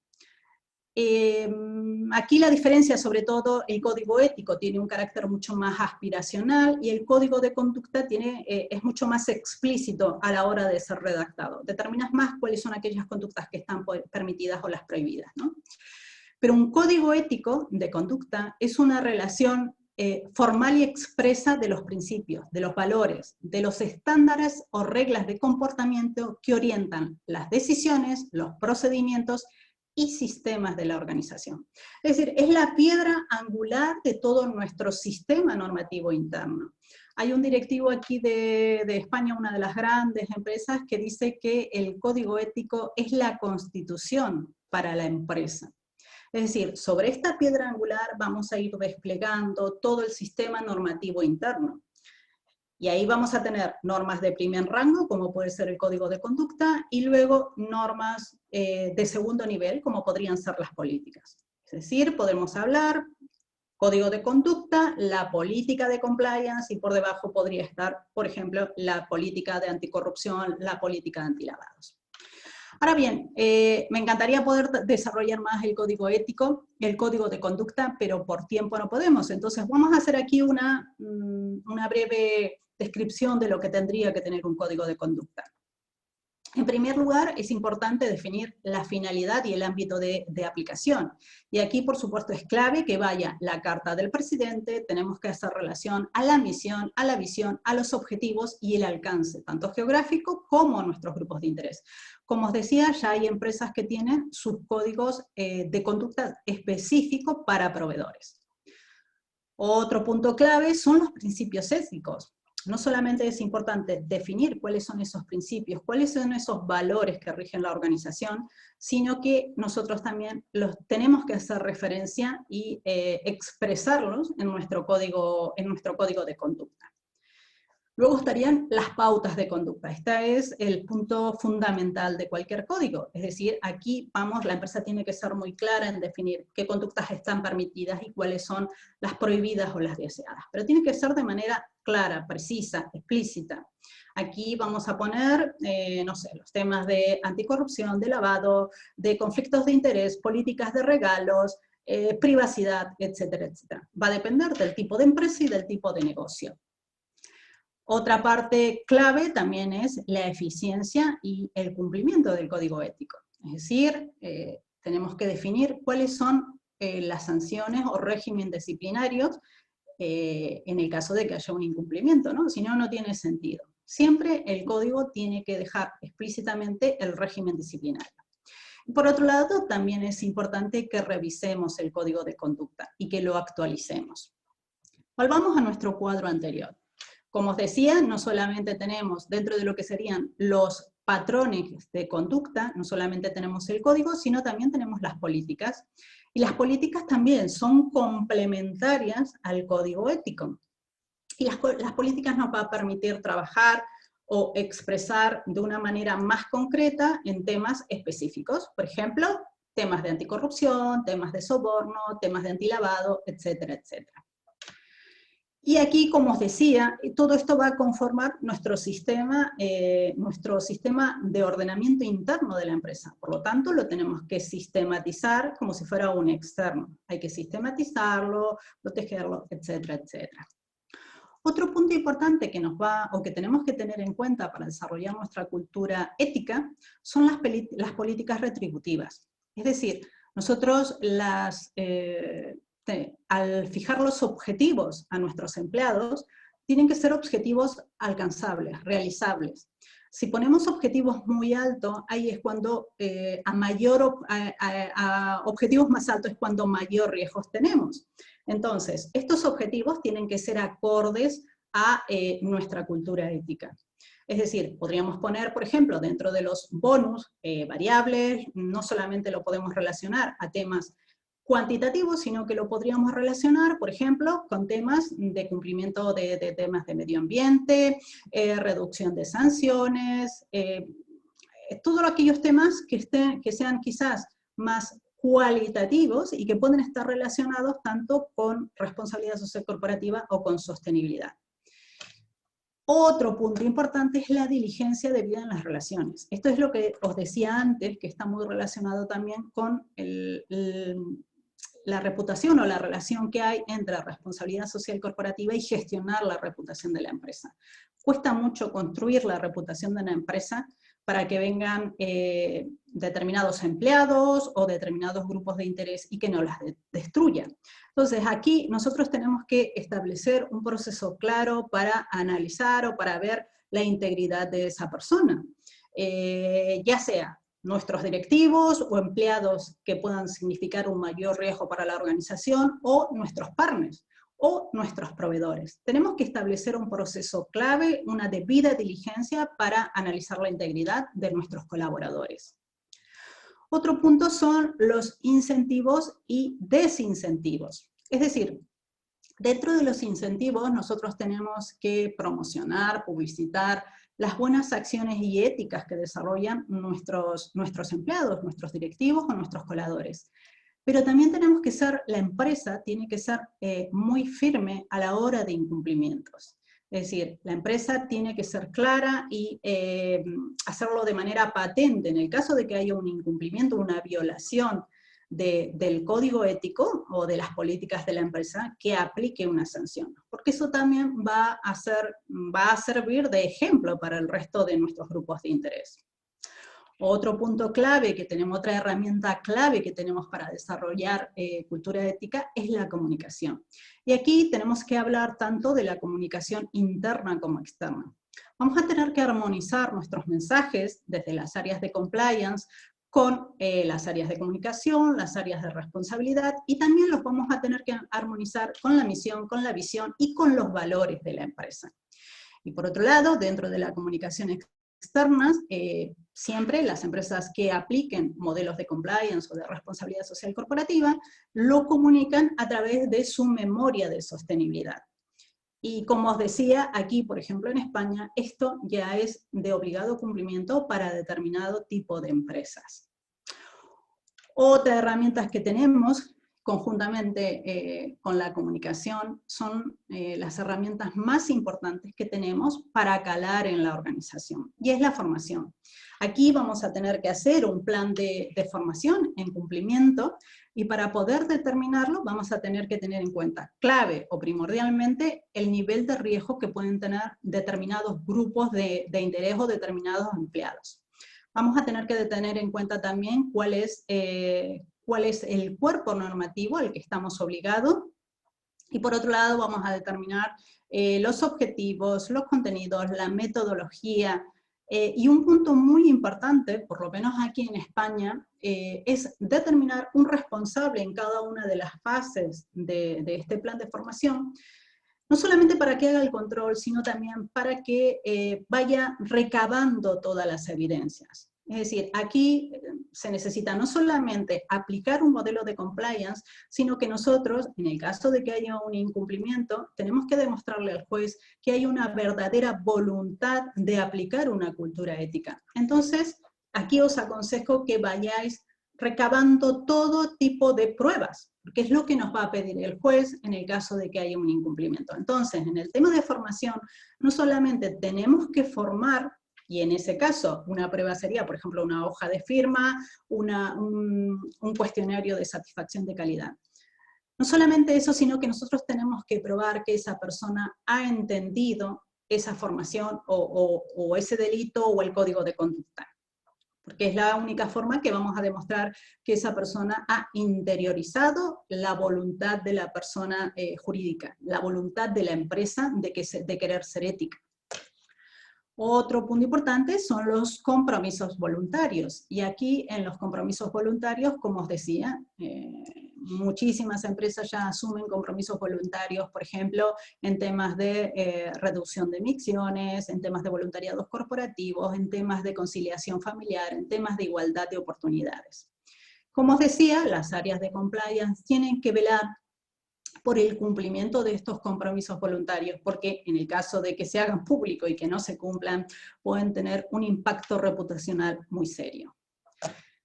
Aquí la diferencia, sobre todo, el código ético tiene un carácter mucho más aspiracional y el código de conducta es mucho más explícito a la hora de ser redactado. Determinas más cuáles son aquellas conductas que están permitidas o las prohibidas, ¿no? Pero un código ético de conducta es una relación formal y expresa de los principios, de los valores, de los estándares o reglas de comportamiento que orientan las decisiones, los procedimientos y sistemas de la organización. Es decir, es la piedra angular de todo nuestro sistema normativo interno. Hay un directivo aquí de España, una de las grandes empresas, que dice que el código ético es la constitución para la empresa. Es decir, sobre esta piedra angular vamos a ir desplegando todo el sistema normativo interno. Y ahí vamos a tener normas de primer rango, como puede ser el código de conducta, y luego normas de segundo nivel, como podrían ser las políticas. Es decir, podemos hablar código de conducta, la política de compliance, y por debajo podría estar, por ejemplo, la política de anticorrupción, la política de antilavados. Ahora bien, me encantaría poder desarrollar más el código ético, el código de conducta, pero por tiempo no podemos. Entonces vamos a hacer aquí una breve descripción de lo que tendría que tener un código de conducta. En primer lugar, es importante definir la finalidad y el ámbito de aplicación. Y aquí, por supuesto, es clave que vaya la carta del presidente, tenemos que hacer relación a la misión, a la visión, a los objetivos y el alcance, tanto geográfico como nuestros grupos de interés. Como os decía, ya hay empresas que tienen sus códigos de conducta específicos para proveedores. Otro punto clave son los principios éticos. No solamente es importante definir cuáles son esos principios, cuáles son esos valores que rigen la organización, sino que nosotros también los tenemos que hacer referencia y expresarlos en nuestro código de conducta. Luego estarían las pautas de conducta. Este es el punto fundamental de cualquier código. Es decir, aquí la empresa tiene que ser muy clara en definir qué conductas están permitidas y cuáles son las prohibidas o las deseadas. Pero tiene que ser de manera clara, precisa, explícita. Aquí vamos a poner, no sé, los temas de anticorrupción, de lavado, de conflictos de interés, políticas de regalos, privacidad, etcétera, etcétera. Va a depender del tipo de empresa y del tipo de negocio. Otra parte clave también es la eficiencia y el cumplimiento del código ético. Es decir, tenemos que definir cuáles son las sanciones o régimen disciplinarios en el caso de que haya un incumplimiento, ¿no? Si no, no tiene sentido. Siempre el código tiene que dejar explícitamente el régimen disciplinario. Por otro lado, también es importante que revisemos el código de conducta y que lo actualicemos. Volvamos a nuestro cuadro anterior. Como os decía, no solamente tenemos dentro de lo que serían los patrones de conducta, no solamente tenemos el código, sino también tenemos las políticas. Y las políticas también son complementarias al código ético. Y las políticas nos van a permitir trabajar o expresar de una manera más concreta en temas específicos. Por ejemplo, temas de anticorrupción, temas de soborno, temas de antilavado, etcétera, etcétera. Y aquí, como os decía, todo esto va a conformar nuestro sistema de ordenamiento interno de la empresa. Por lo tanto, lo tenemos que sistematizar como si fuera un externo. Hay que sistematizarlo, protegerlo, etcétera, etcétera. Otro punto importante que que tenemos que tener en cuenta para desarrollar nuestra cultura ética son las políticas retributivas. Es decir, nosotros al fijar los objetivos a nuestros empleados, tienen que ser objetivos alcanzables, realizables. Si ponemos objetivos muy altos, ahí es cuando objetivos más altos es cuando mayor riesgos tenemos. Entonces, estos objetivos tienen que ser acordes a nuestra cultura ética. Es decir, podríamos poner, por ejemplo, dentro de los bonus variables, no solamente lo podemos relacionar a temas cuantitativo, sino que lo podríamos relacionar, por ejemplo, con temas de cumplimiento de temas de medio ambiente, reducción de sanciones, todos aquellos temas que sean quizás más cualitativos y que pueden estar relacionados tanto con responsabilidad social corporativa o con sostenibilidad. Otro punto importante es la diligencia debida en las relaciones. Esto es lo que os decía antes, que está muy relacionado también con la reputación o la relación que hay entre responsabilidad social corporativa y gestionar la reputación de la empresa. Cuesta mucho construir la reputación de una empresa para que vengan determinados empleados o determinados grupos de interés y que no las destruyan. Entonces aquí nosotros tenemos que establecer un proceso claro para analizar o para ver la integridad de esa persona, ya sea nuestros directivos o empleados que puedan significar un mayor riesgo para la organización, o nuestros partners, o nuestros proveedores. Tenemos que establecer un proceso clave, una debida diligencia para analizar la integridad de nuestros colaboradores. Otro punto son los incentivos y desincentivos. Es decir, dentro de los incentivos nosotros tenemos que promocionar, publicitar las buenas acciones y éticas que desarrollan nuestros empleados, nuestros directivos o nuestros colaboradores. Pero también tenemos que la empresa tiene que ser muy firme a la hora de incumplimientos. Es decir, la empresa tiene que ser clara y hacerlo de manera patente. En el caso de que haya un incumplimiento, una violación del código ético o de las políticas de la empresa, que aplique una sanción. Porque eso también va a servir de ejemplo para el resto de nuestros grupos de interés. Otro punto clave que tenemos, otra herramienta clave que tenemos para desarrollar cultura ética es la comunicación. Y aquí tenemos que hablar tanto de la comunicación interna como externa. Vamos a tener que armonizar nuestros mensajes desde las áreas de compliance con las áreas de comunicación, las áreas de responsabilidad, y también los vamos a tener que armonizar con la misión, con la visión y con los valores de la empresa. Y por otro lado, dentro de la comunicación externas, siempre las empresas que apliquen modelos de compliance o de responsabilidad social corporativa, lo comunican a través de su memoria de sostenibilidad. Y como os decía, aquí, por ejemplo, en España, esto ya es de obligado cumplimiento para determinado tipo de empresas. Otras herramientas que tenemos conjuntamente con la comunicación son las herramientas más importantes que tenemos para calar en la organización, y es la formación. Aquí vamos a tener que hacer un plan de formación en cumplimiento, y para poder determinarlo vamos a tener que tener en cuenta, clave o primordialmente, el nivel de riesgo que pueden tener determinados grupos de interés o determinados empleados. Vamos a tener que tener en cuenta también cuál es el cuerpo normativo al que estamos obligados, y por otro lado vamos a determinar los objetivos, los contenidos, la metodología, y un punto muy importante, por lo menos aquí en España, es determinar un responsable en cada una de las fases de este plan de formación, no solamente para que haga el control, sino también para que vaya recabando todas las evidencias. Es decir, aquí se necesita no solamente aplicar un modelo de compliance, sino que nosotros, en el caso de que haya un incumplimiento, tenemos que demostrarle al juez que hay una verdadera voluntad de aplicar una cultura ética. Entonces, aquí os aconsejo que vayáis recabando todo tipo de pruebas, porque es lo que nos va a pedir el juez en el caso de que haya un incumplimiento. Entonces, en el tema de formación, no solamente tenemos que formar, y en ese caso una prueba sería, por ejemplo, una hoja de firma, un cuestionario de satisfacción de calidad. No solamente eso, sino que nosotros tenemos que probar que esa persona ha entendido esa formación o ese delito o el código de conducta, porque es la única forma que vamos a demostrar que esa persona ha interiorizado la voluntad de la persona jurídica, la voluntad de la empresa de querer ser ética. Otro punto importante son los compromisos voluntarios, y aquí en los compromisos voluntarios, como os decía, muchísimas empresas ya asumen compromisos voluntarios, por ejemplo, en temas de reducción de emisiones, en temas de voluntariados corporativos, en temas de conciliación familiar, en temas de igualdad de oportunidades. Como os decía, las áreas de compliance tienen que velar por el cumplimiento de estos compromisos voluntarios, porque en el caso de que se hagan públicos y que no se cumplan, pueden tener un impacto reputacional muy serio.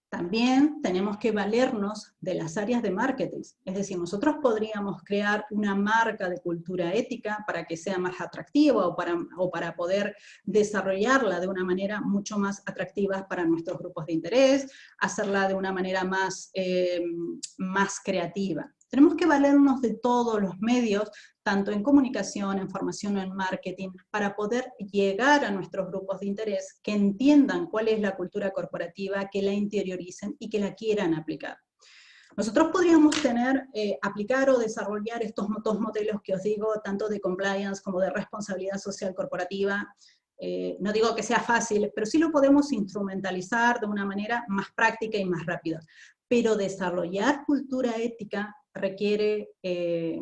También tenemos que valernos de las áreas de marketing, es decir, nosotros podríamos crear una marca de cultura ética para que sea más atractiva o para poder desarrollarla de una manera mucho más atractiva para nuestros grupos de interés, hacerla de una manera más creativa. Tenemos que valernos de todos los medios, tanto en comunicación, en formación o en marketing, para poder llegar a nuestros grupos de interés que entiendan cuál es la cultura corporativa, que la interioricen y que la quieran aplicar. Nosotros podríamos aplicar o desarrollar estos dos modelos que os digo, tanto de compliance como de responsabilidad social corporativa. No digo que sea fácil, pero sí lo podemos instrumentalizar de una manera más práctica y más rápida. Pero desarrollar cultura ética requiere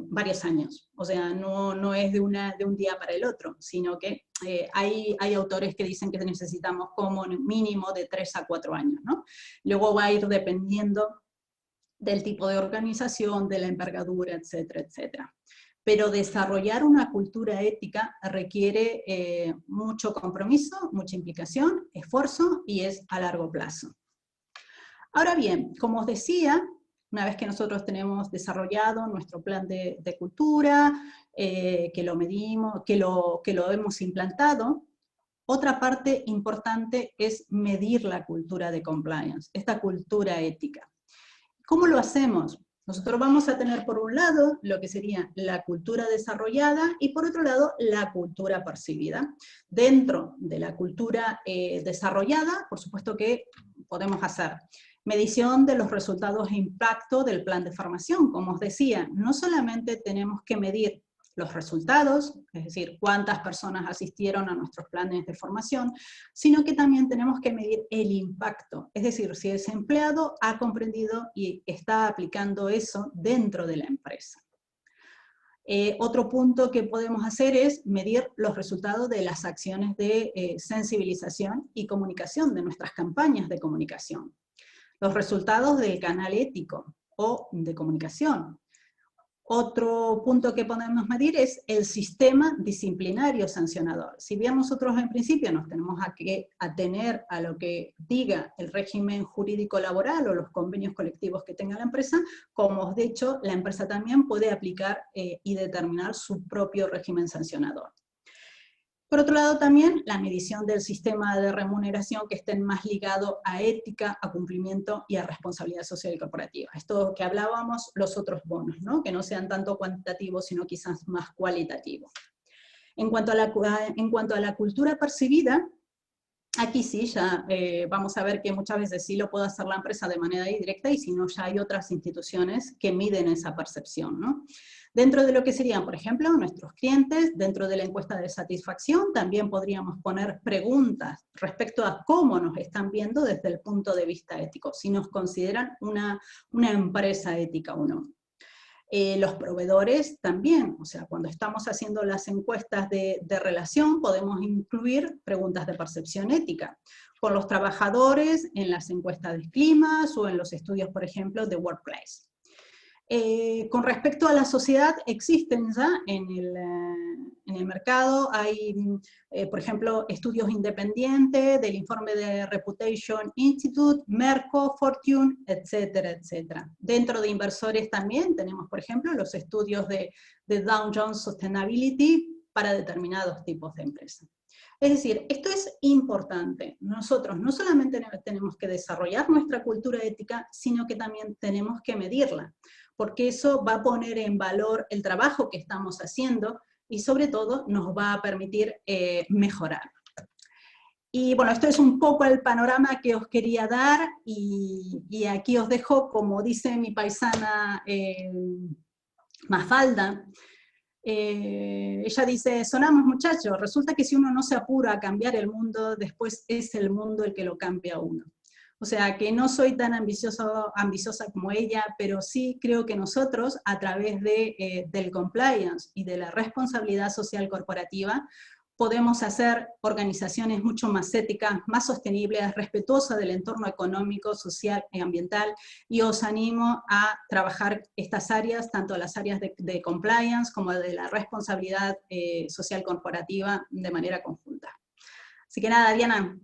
varios años, o sea, no es de un día para el otro, sino que hay autores que dicen que necesitamos como mínimo de 3 a 4 años, ¿no? Luego va a ir dependiendo del tipo de organización, de la envergadura, etcétera, etcétera. Pero desarrollar una cultura ética requiere mucho compromiso, mucha implicación, esfuerzo, y es a largo plazo. Ahora bien, como os decía, una vez que nosotros tenemos desarrollado nuestro plan de cultura, que lo medimos, que lo hemos implantado, otra parte importante es medir la cultura de compliance, esta cultura ética. ¿Cómo lo hacemos? Nosotros vamos a tener por un lado lo que sería la cultura desarrollada y por otro lado la cultura percibida. Dentro de la cultura desarrollada, por supuesto que podemos hacer medición de los resultados e impacto del plan de formación. Como os decía, no solamente tenemos que medir los resultados, es decir, cuántas personas asistieron a nuestros planes de formación, sino que también tenemos que medir el impacto, es decir, si ese empleado ha comprendido y está aplicando eso dentro de la empresa. Otro punto que podemos hacer es medir los resultados de las acciones de sensibilización y comunicación, de nuestras campañas de comunicación. Los resultados del canal ético o de comunicación. Otro punto que podemos medir es el sistema disciplinario sancionador. Si bien nosotros en principio nos tenemos que atener a lo que diga el régimen jurídico laboral o los convenios colectivos que tenga la empresa, como de hecho la empresa también puede aplicar y determinar su propio régimen sancionador. Por otro lado también la medición del sistema de remuneración que esté más ligado a ética, a cumplimiento y a responsabilidad social y corporativa. Esto que hablábamos, los otros bonos, ¿no? Que no sean tanto cuantitativos, sino quizás más cualitativos. En cuanto a la cultura percibida, aquí sí, ya vamos a ver que muchas veces sí lo puede hacer la empresa de manera directa y si no ya hay otras instituciones que miden esa percepción, ¿no? Dentro de lo que serían, por ejemplo, nuestros clientes, dentro de la encuesta de satisfacción, también podríamos poner preguntas respecto a cómo nos están viendo desde el punto de vista ético, si nos consideran una empresa ética o no. Los proveedores también, o sea, cuando estamos haciendo las encuestas de relación, podemos incluir preguntas de percepción ética. Con los trabajadores, en las encuestas de climas o en los estudios, por ejemplo, de Workplace. Con respecto a la sociedad, existen ya en el mercado, hay, por ejemplo, estudios independientes del informe de Reputation Institute, Merco, Fortune, etcétera, etcétera. Dentro de inversores también tenemos, por ejemplo, los estudios de Dow Jones Sustainability para determinados tipos de empresas. Es decir, esto es importante. Nosotros no solamente tenemos que desarrollar nuestra cultura ética, sino que también tenemos que medirla, porque eso va a poner en valor el trabajo que estamos haciendo y sobre todo nos va a permitir mejorar. Y bueno, esto es un poco el panorama que os quería dar y aquí os dejo, como dice mi paisana Mafalda, ella dice, sonamos muchachos, resulta que si uno no se apura a cambiar el mundo, después es el mundo el que lo cambia a uno. O sea, que no soy tan ambiciosa como ella, pero sí creo que nosotros, a través del compliance y de la responsabilidad social corporativa, podemos hacer organizaciones mucho más éticas, más sostenibles, respetuosas del entorno económico, social y ambiental, y os animo a trabajar estas áreas, tanto las áreas de compliance como de la responsabilidad social corporativa de manera conjunta. Así que nada, Diana,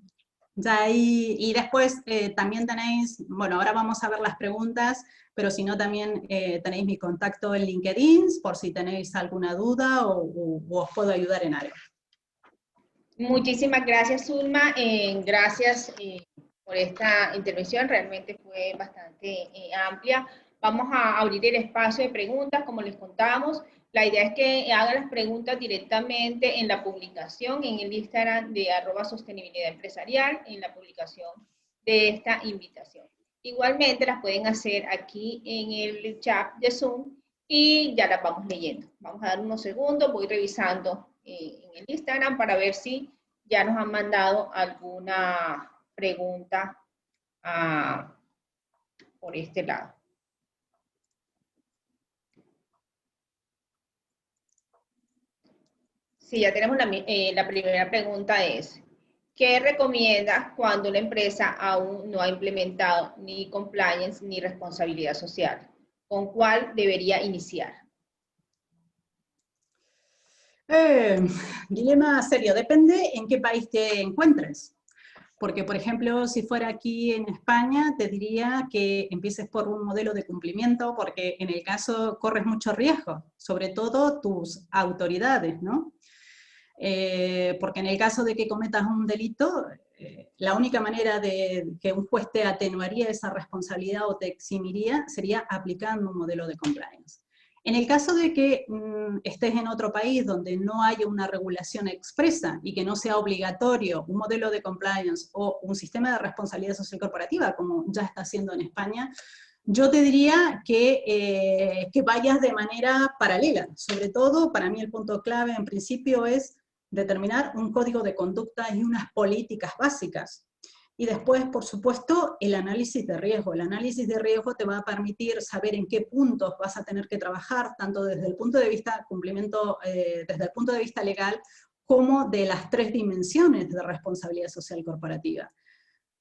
ya ahí, y después también tenéis, bueno, ahora vamos a ver las preguntas, pero si no también tenéis mi contacto en LinkedIn, por si tenéis alguna duda o os puedo ayudar en algo. Muchísimas gracias, Zulma. Gracias por esta intervención, realmente fue bastante amplia. Vamos a abrir el espacio de preguntas, como les contábamos. La idea es que hagan las preguntas directamente en la publicación, en el Instagram de @sostenibilidad empresarial, en la publicación de esta invitación. Igualmente las pueden hacer aquí en el chat de Zoom y ya las vamos leyendo. Vamos a dar unos segundos, voy revisando en el Instagram para ver si ya nos han mandado alguna pregunta por este lado. Sí, ya tenemos la primera pregunta es, ¿qué recomiendas cuando una empresa aún no ha implementado ni compliance ni responsabilidad social? ¿Con cuál debería iniciar? Dilema serio, depende en qué país te encuentres. Porque, por ejemplo, si fuera aquí en España, te diría que empieces por un modelo de cumplimiento, porque en el caso corres mucho riesgo, sobre todo tus autoridades, ¿no? porque en el caso de que cometas un delito, la única manera de que un juez te atenuaría esa responsabilidad o te eximiría sería aplicando un modelo de compliance. En el caso de que estés en otro país donde no haya una regulación expresa y que no sea obligatorio un modelo de compliance o un sistema de responsabilidad social corporativa, como ya está haciendo en España, yo te diría que vayas de manera paralela. Sobre todo, para mí el punto clave en principio es determinar un código de conducta y unas políticas básicas. Y después, por supuesto, el análisis de riesgo. El análisis de riesgo te va a permitir saber en qué puntos vas a tener que trabajar, tanto desde el punto de vista cumplimiento, desde el punto de vista legal, como de las 3 dimensiones de responsabilidad social corporativa.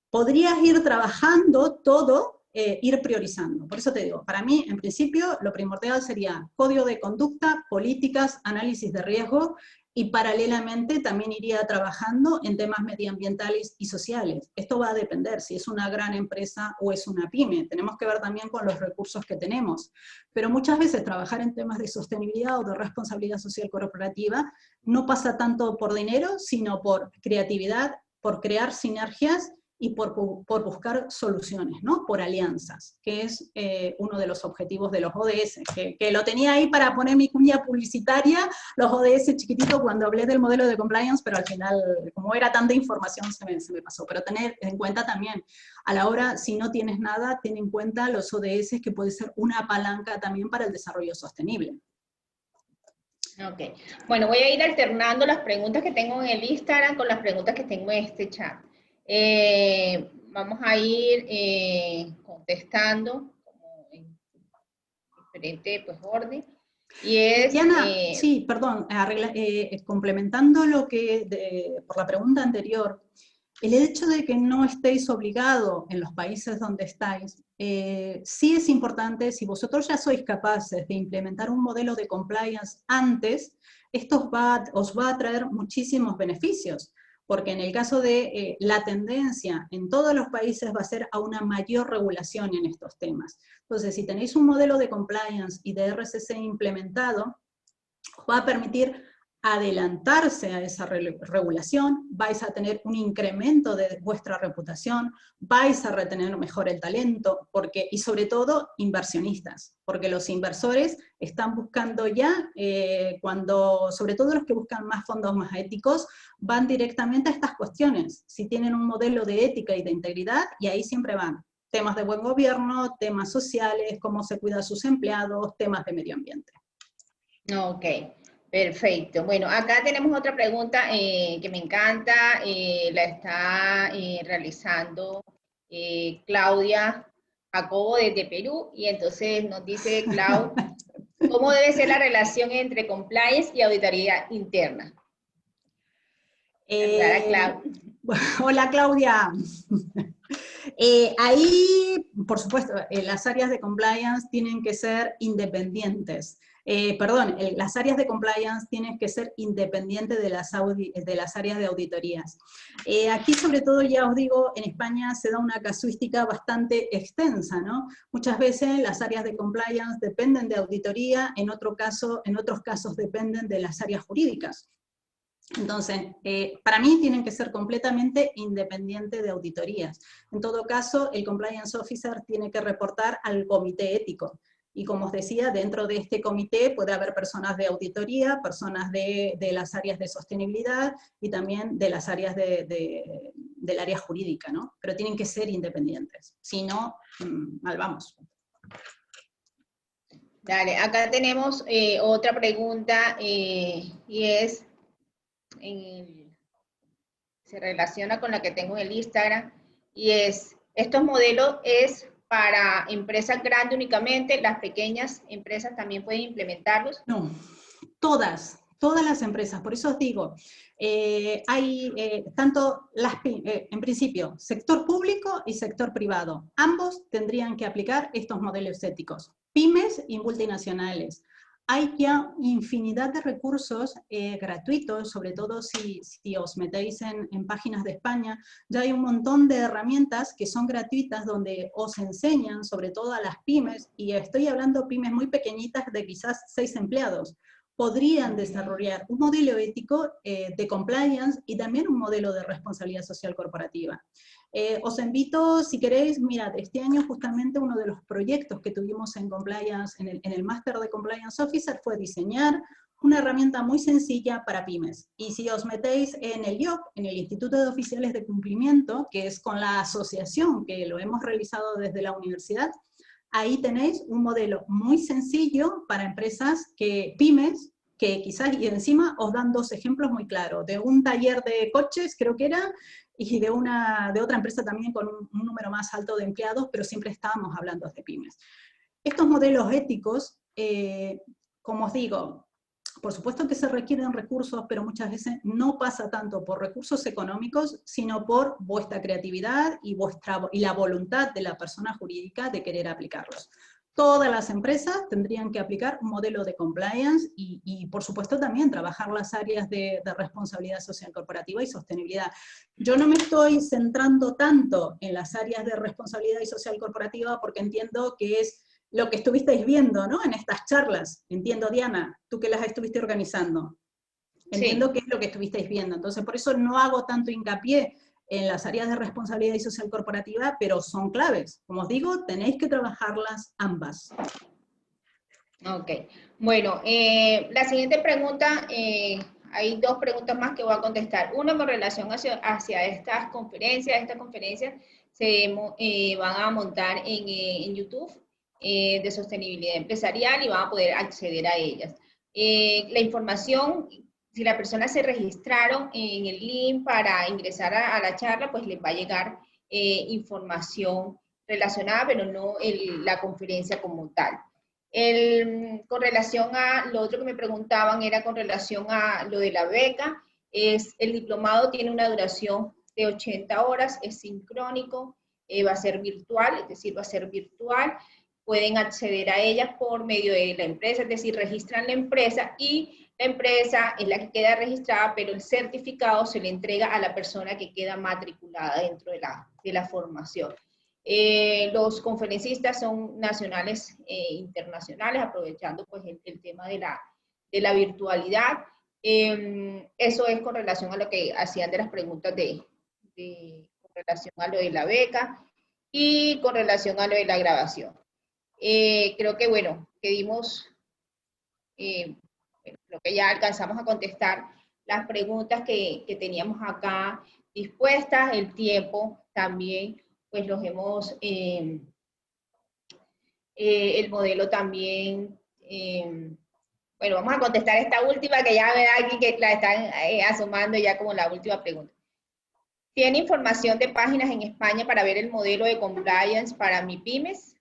Podrías ir trabajando todo, ir priorizando. Por eso te digo, para mí, en principio, lo primordial sería código de conducta, políticas, análisis de riesgo, y paralelamente también iría trabajando en temas medioambientales y sociales. Esto va a depender si es una gran empresa o es una pyme. Tenemos que ver también con los recursos que tenemos. Pero muchas veces trabajar en temas de sostenibilidad o de responsabilidad social corporativa no pasa tanto por dinero, sino por creatividad, por crear sinergias y por buscar soluciones, ¿no? Por alianzas, que es uno de los objetivos de los ODS, que lo tenía ahí para poner mi cuña publicitaria, los ODS chiquitito cuando hablé del modelo de compliance, pero al final, como era tanta información, se me pasó. Pero tener en cuenta también, a la hora, si no tienes nada, ten en cuenta los ODS, que puede ser una palanca también para el desarrollo sostenible. Ok. Bueno, voy a ir alternando las preguntas que tengo en el Instagram con las preguntas que tengo en este chat. Vamos a ir contestando como en diferente pues, orden. Y es... Diana, sí, perdón, complementando lo por la pregunta anterior, el hecho de que no estéis obligados en los países donde estáis, sí es importante, si vosotros ya sois capaces de implementar un modelo de compliance antes, esto os va a traer muchísimos beneficios, porque en el caso de la tendencia en todos los países va a ser a una mayor regulación en estos temas. Entonces, si tenéis un modelo de compliance y de RCC implementado, os va a permitir adelantarse a esa regulación, vais a tener un incremento de vuestra reputación, vais a retener mejor el talento, y sobre todo inversionistas, porque los inversores están buscando ya, sobre todo los que buscan más fondos más éticos, van directamente a estas cuestiones, si tienen un modelo de ética y de integridad, y ahí siempre van. Temas de buen gobierno, temas sociales, cómo se cuida a sus empleados, temas de medio ambiente. Ok. Perfecto. Bueno, acá tenemos otra pregunta que me encanta, la está realizando Claudia Jacobo desde Perú, y entonces nos dice, Clau, ¿cómo debe ser la relación entre compliance y auditoría interna? Hola, Claudia. Ahí, por supuesto, las áreas de compliance tienen que ser independientes. Las áreas de compliance tienen que ser independientes de las áreas de auditorías. Aquí, sobre todo, ya os digo, en España se da una casuística bastante extensa, ¿no? Muchas veces las áreas de compliance dependen de auditoría, en otros casos dependen de las áreas jurídicas. Entonces, para mí tienen que ser completamente independientes de auditorías. En todo caso, el Compliance Officer tiene que reportar al comité ético. Y como os decía, dentro de este comité puede haber personas de auditoría, personas de las áreas de sostenibilidad y también de las áreas del área jurídica, ¿no? Pero tienen que ser independientes. Si no, mal vamos. Dale, acá tenemos otra pregunta y es... se relaciona con la que tengo en el Instagram, y es, ¿estos modelos es para empresas grandes únicamente? ¿Las pequeñas empresas también pueden implementarlos? No, todas las empresas, por eso os digo, hay tanto en principio, sector público y sector privado, ambos tendrían que aplicar estos modelos éticos, pymes y multinacionales. Hay ya infinidad de recursos gratuitos, sobre todo si os metéis en páginas de España, ya hay un montón de herramientas que son gratuitas donde os enseñan, sobre todo a las pymes, y estoy hablando pymes muy pequeñitas de quizás 6 empleados, podrían desarrollar un modelo ético de compliance y también un modelo de responsabilidad social corporativa. Os invito, si queréis, mirad, este año justamente uno de los proyectos que tuvimos en Compliance, en el Máster de Compliance Officer, fue diseñar una herramienta muy sencilla para pymes. Y si os metéis en el IOC, en el Instituto de Oficiales de Cumplimiento, que es con la asociación que lo hemos realizado desde la universidad, ahí tenéis un modelo muy sencillo para empresas pymes, que quizás, y encima os dan dos ejemplos muy claros, de un taller de coches, creo que era, y de otra empresa también con un número más alto de empleados, pero siempre estábamos hablando de pymes. Estos modelos éticos, como os digo, por supuesto que se requieren recursos, pero muchas veces no pasa tanto por recursos económicos, sino por vuestra creatividad y la voluntad de la persona jurídica de querer aplicarlos. Todas las empresas tendrían que aplicar un modelo de compliance y por supuesto también trabajar las áreas de responsabilidad social corporativa y sostenibilidad. Yo no me estoy centrando tanto en las áreas de responsabilidad y social corporativa porque entiendo que es lo que estuvisteis viendo, ¿no? En estas charlas. Entiendo, Diana, tú que las estuviste organizando. Entiendo sí, qué es lo que estuvisteis viendo. Entonces, por eso no hago tanto hincapié en las áreas de responsabilidad y social corporativa, pero son claves. Como os digo, tenéis que trabajarlas ambas. Ok. Bueno, la siguiente pregunta, hay dos preguntas más que voy a contestar. Una con relación hacia estas conferencias. Estas conferencias se van a montar en YouTube de sostenibilidad empresarial y van a poder acceder a ellas. La información, si la persona se registraron en el link para ingresar a la charla, pues les va a llegar información relacionada, pero no la conferencia como tal. Con relación a lo otro que me preguntaban era con relación a lo de la beca. El diplomado tiene una duración de 80 horas, es sincrónico, va a ser virtual, es decir, va a ser virtual. Pueden acceder a ellas por medio de la empresa, es decir, registran la empresa y la empresa es la que queda registrada, pero el certificado se le entrega a la persona que queda matriculada dentro de la formación. Los conferencistas son nacionales e internacionales, aprovechando pues el tema de la virtualidad. Eso es con relación a lo que hacían de las preguntas con relación a lo de la beca y con relación a lo de la grabación. Creo que, bueno, que dimos, creo que ya alcanzamos a contestar las preguntas que teníamos acá dispuestas, el tiempo también, pues los hemos, el modelo también, bueno, vamos a contestar esta última que ya me da aquí que la están asomando ya como la última pregunta. ¿Tiene información de páginas en España para ver el modelo de compliance para MIPYMES?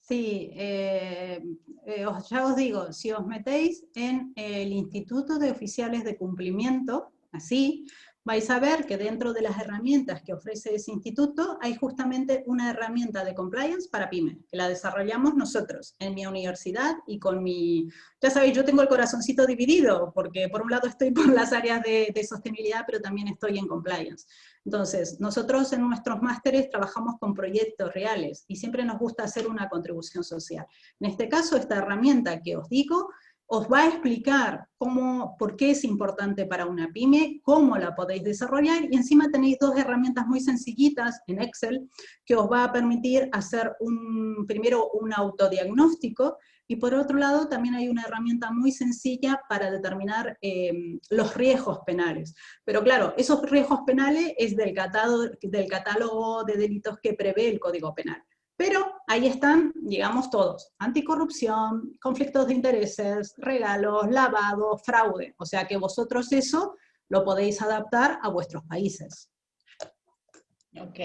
Sí, ya os digo, si os metéis en el Instituto de Oficiales de Cumplimiento, así, vais a ver que dentro de las herramientas que ofrece ese instituto hay justamente una herramienta de compliance para pymes, que la desarrollamos nosotros en mi universidad y con mi... Ya sabéis, yo tengo el corazoncito dividido, porque por un lado estoy por las áreas de sostenibilidad, pero también estoy en compliance. Entonces, nosotros en nuestros másteres trabajamos con proyectos reales y siempre nos gusta hacer una contribución social. En este caso, esta herramienta que os digo, os va a explicar por qué es importante para una pyme, cómo la podéis desarrollar, y encima tenéis dos herramientas muy sencillitas en Excel, que os va a permitir hacer primero un autodiagnóstico, y por otro lado también hay una herramienta muy sencilla para determinar los riesgos penales. Pero claro, esos riesgos penales es del catálogo de delitos que prevé el Código Penal. Pero ahí están, digamos, todos. Anticorrupción, conflictos de intereses, regalos, lavado, fraude. O sea que vosotros eso lo podéis adaptar a vuestros países. Ok.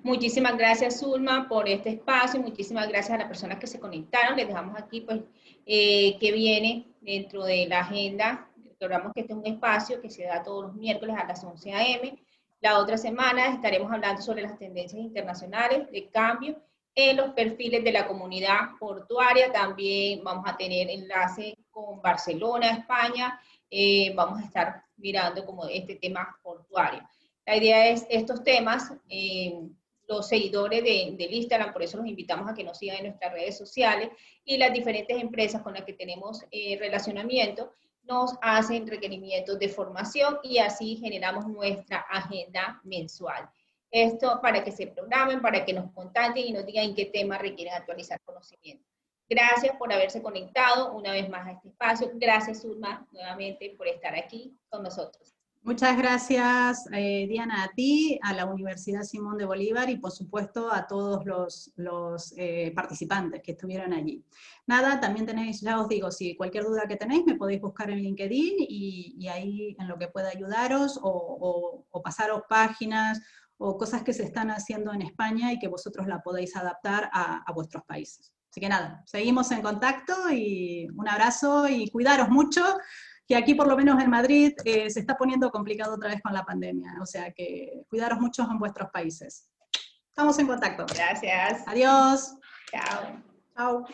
Muchísimas gracias, Zulma, por este espacio. Muchísimas gracias a las personas que se conectaron. Les dejamos aquí, pues, que viene dentro de la agenda. Recordamos que este es un espacio que se da todos los miércoles a las 11 a.m. La otra semana estaremos hablando sobre las tendencias internacionales de cambio en los perfiles de la comunidad portuaria. También vamos a tener enlace con Barcelona, España. Vamos a estar mirando como este tema portuario. La idea es estos temas los seguidores del Instagram, por eso los invitamos a que nos sigan en nuestras redes sociales, y las diferentes empresas con las que tenemos relacionamiento nos hacen requerimientos de formación y así generamos nuestra agenda mensual. Esto para que se programen, para que nos contacten y nos digan en qué tema requieren actualizar conocimiento. Gracias por haberse conectado una vez más a este espacio. Gracias, Zulma, nuevamente por estar aquí con nosotros. Muchas gracias, Diana, a ti, a la Universidad Simón de Bolívar y por supuesto a todos los participantes que estuvieron allí. Nada, también tenéis, ya os digo, si cualquier duda que tenéis me podéis buscar en LinkedIn y ahí en lo que pueda ayudaros o pasaros páginas o cosas que se están haciendo en España y que vosotros la podéis adaptar a vuestros países. Así que nada, seguimos en contacto y un abrazo y cuidaros mucho, que aquí por lo menos en Madrid se está poniendo complicado otra vez con la pandemia, o sea que cuidaros mucho en vuestros países. Estamos en contacto. Gracias. Adiós. Chao. Chao.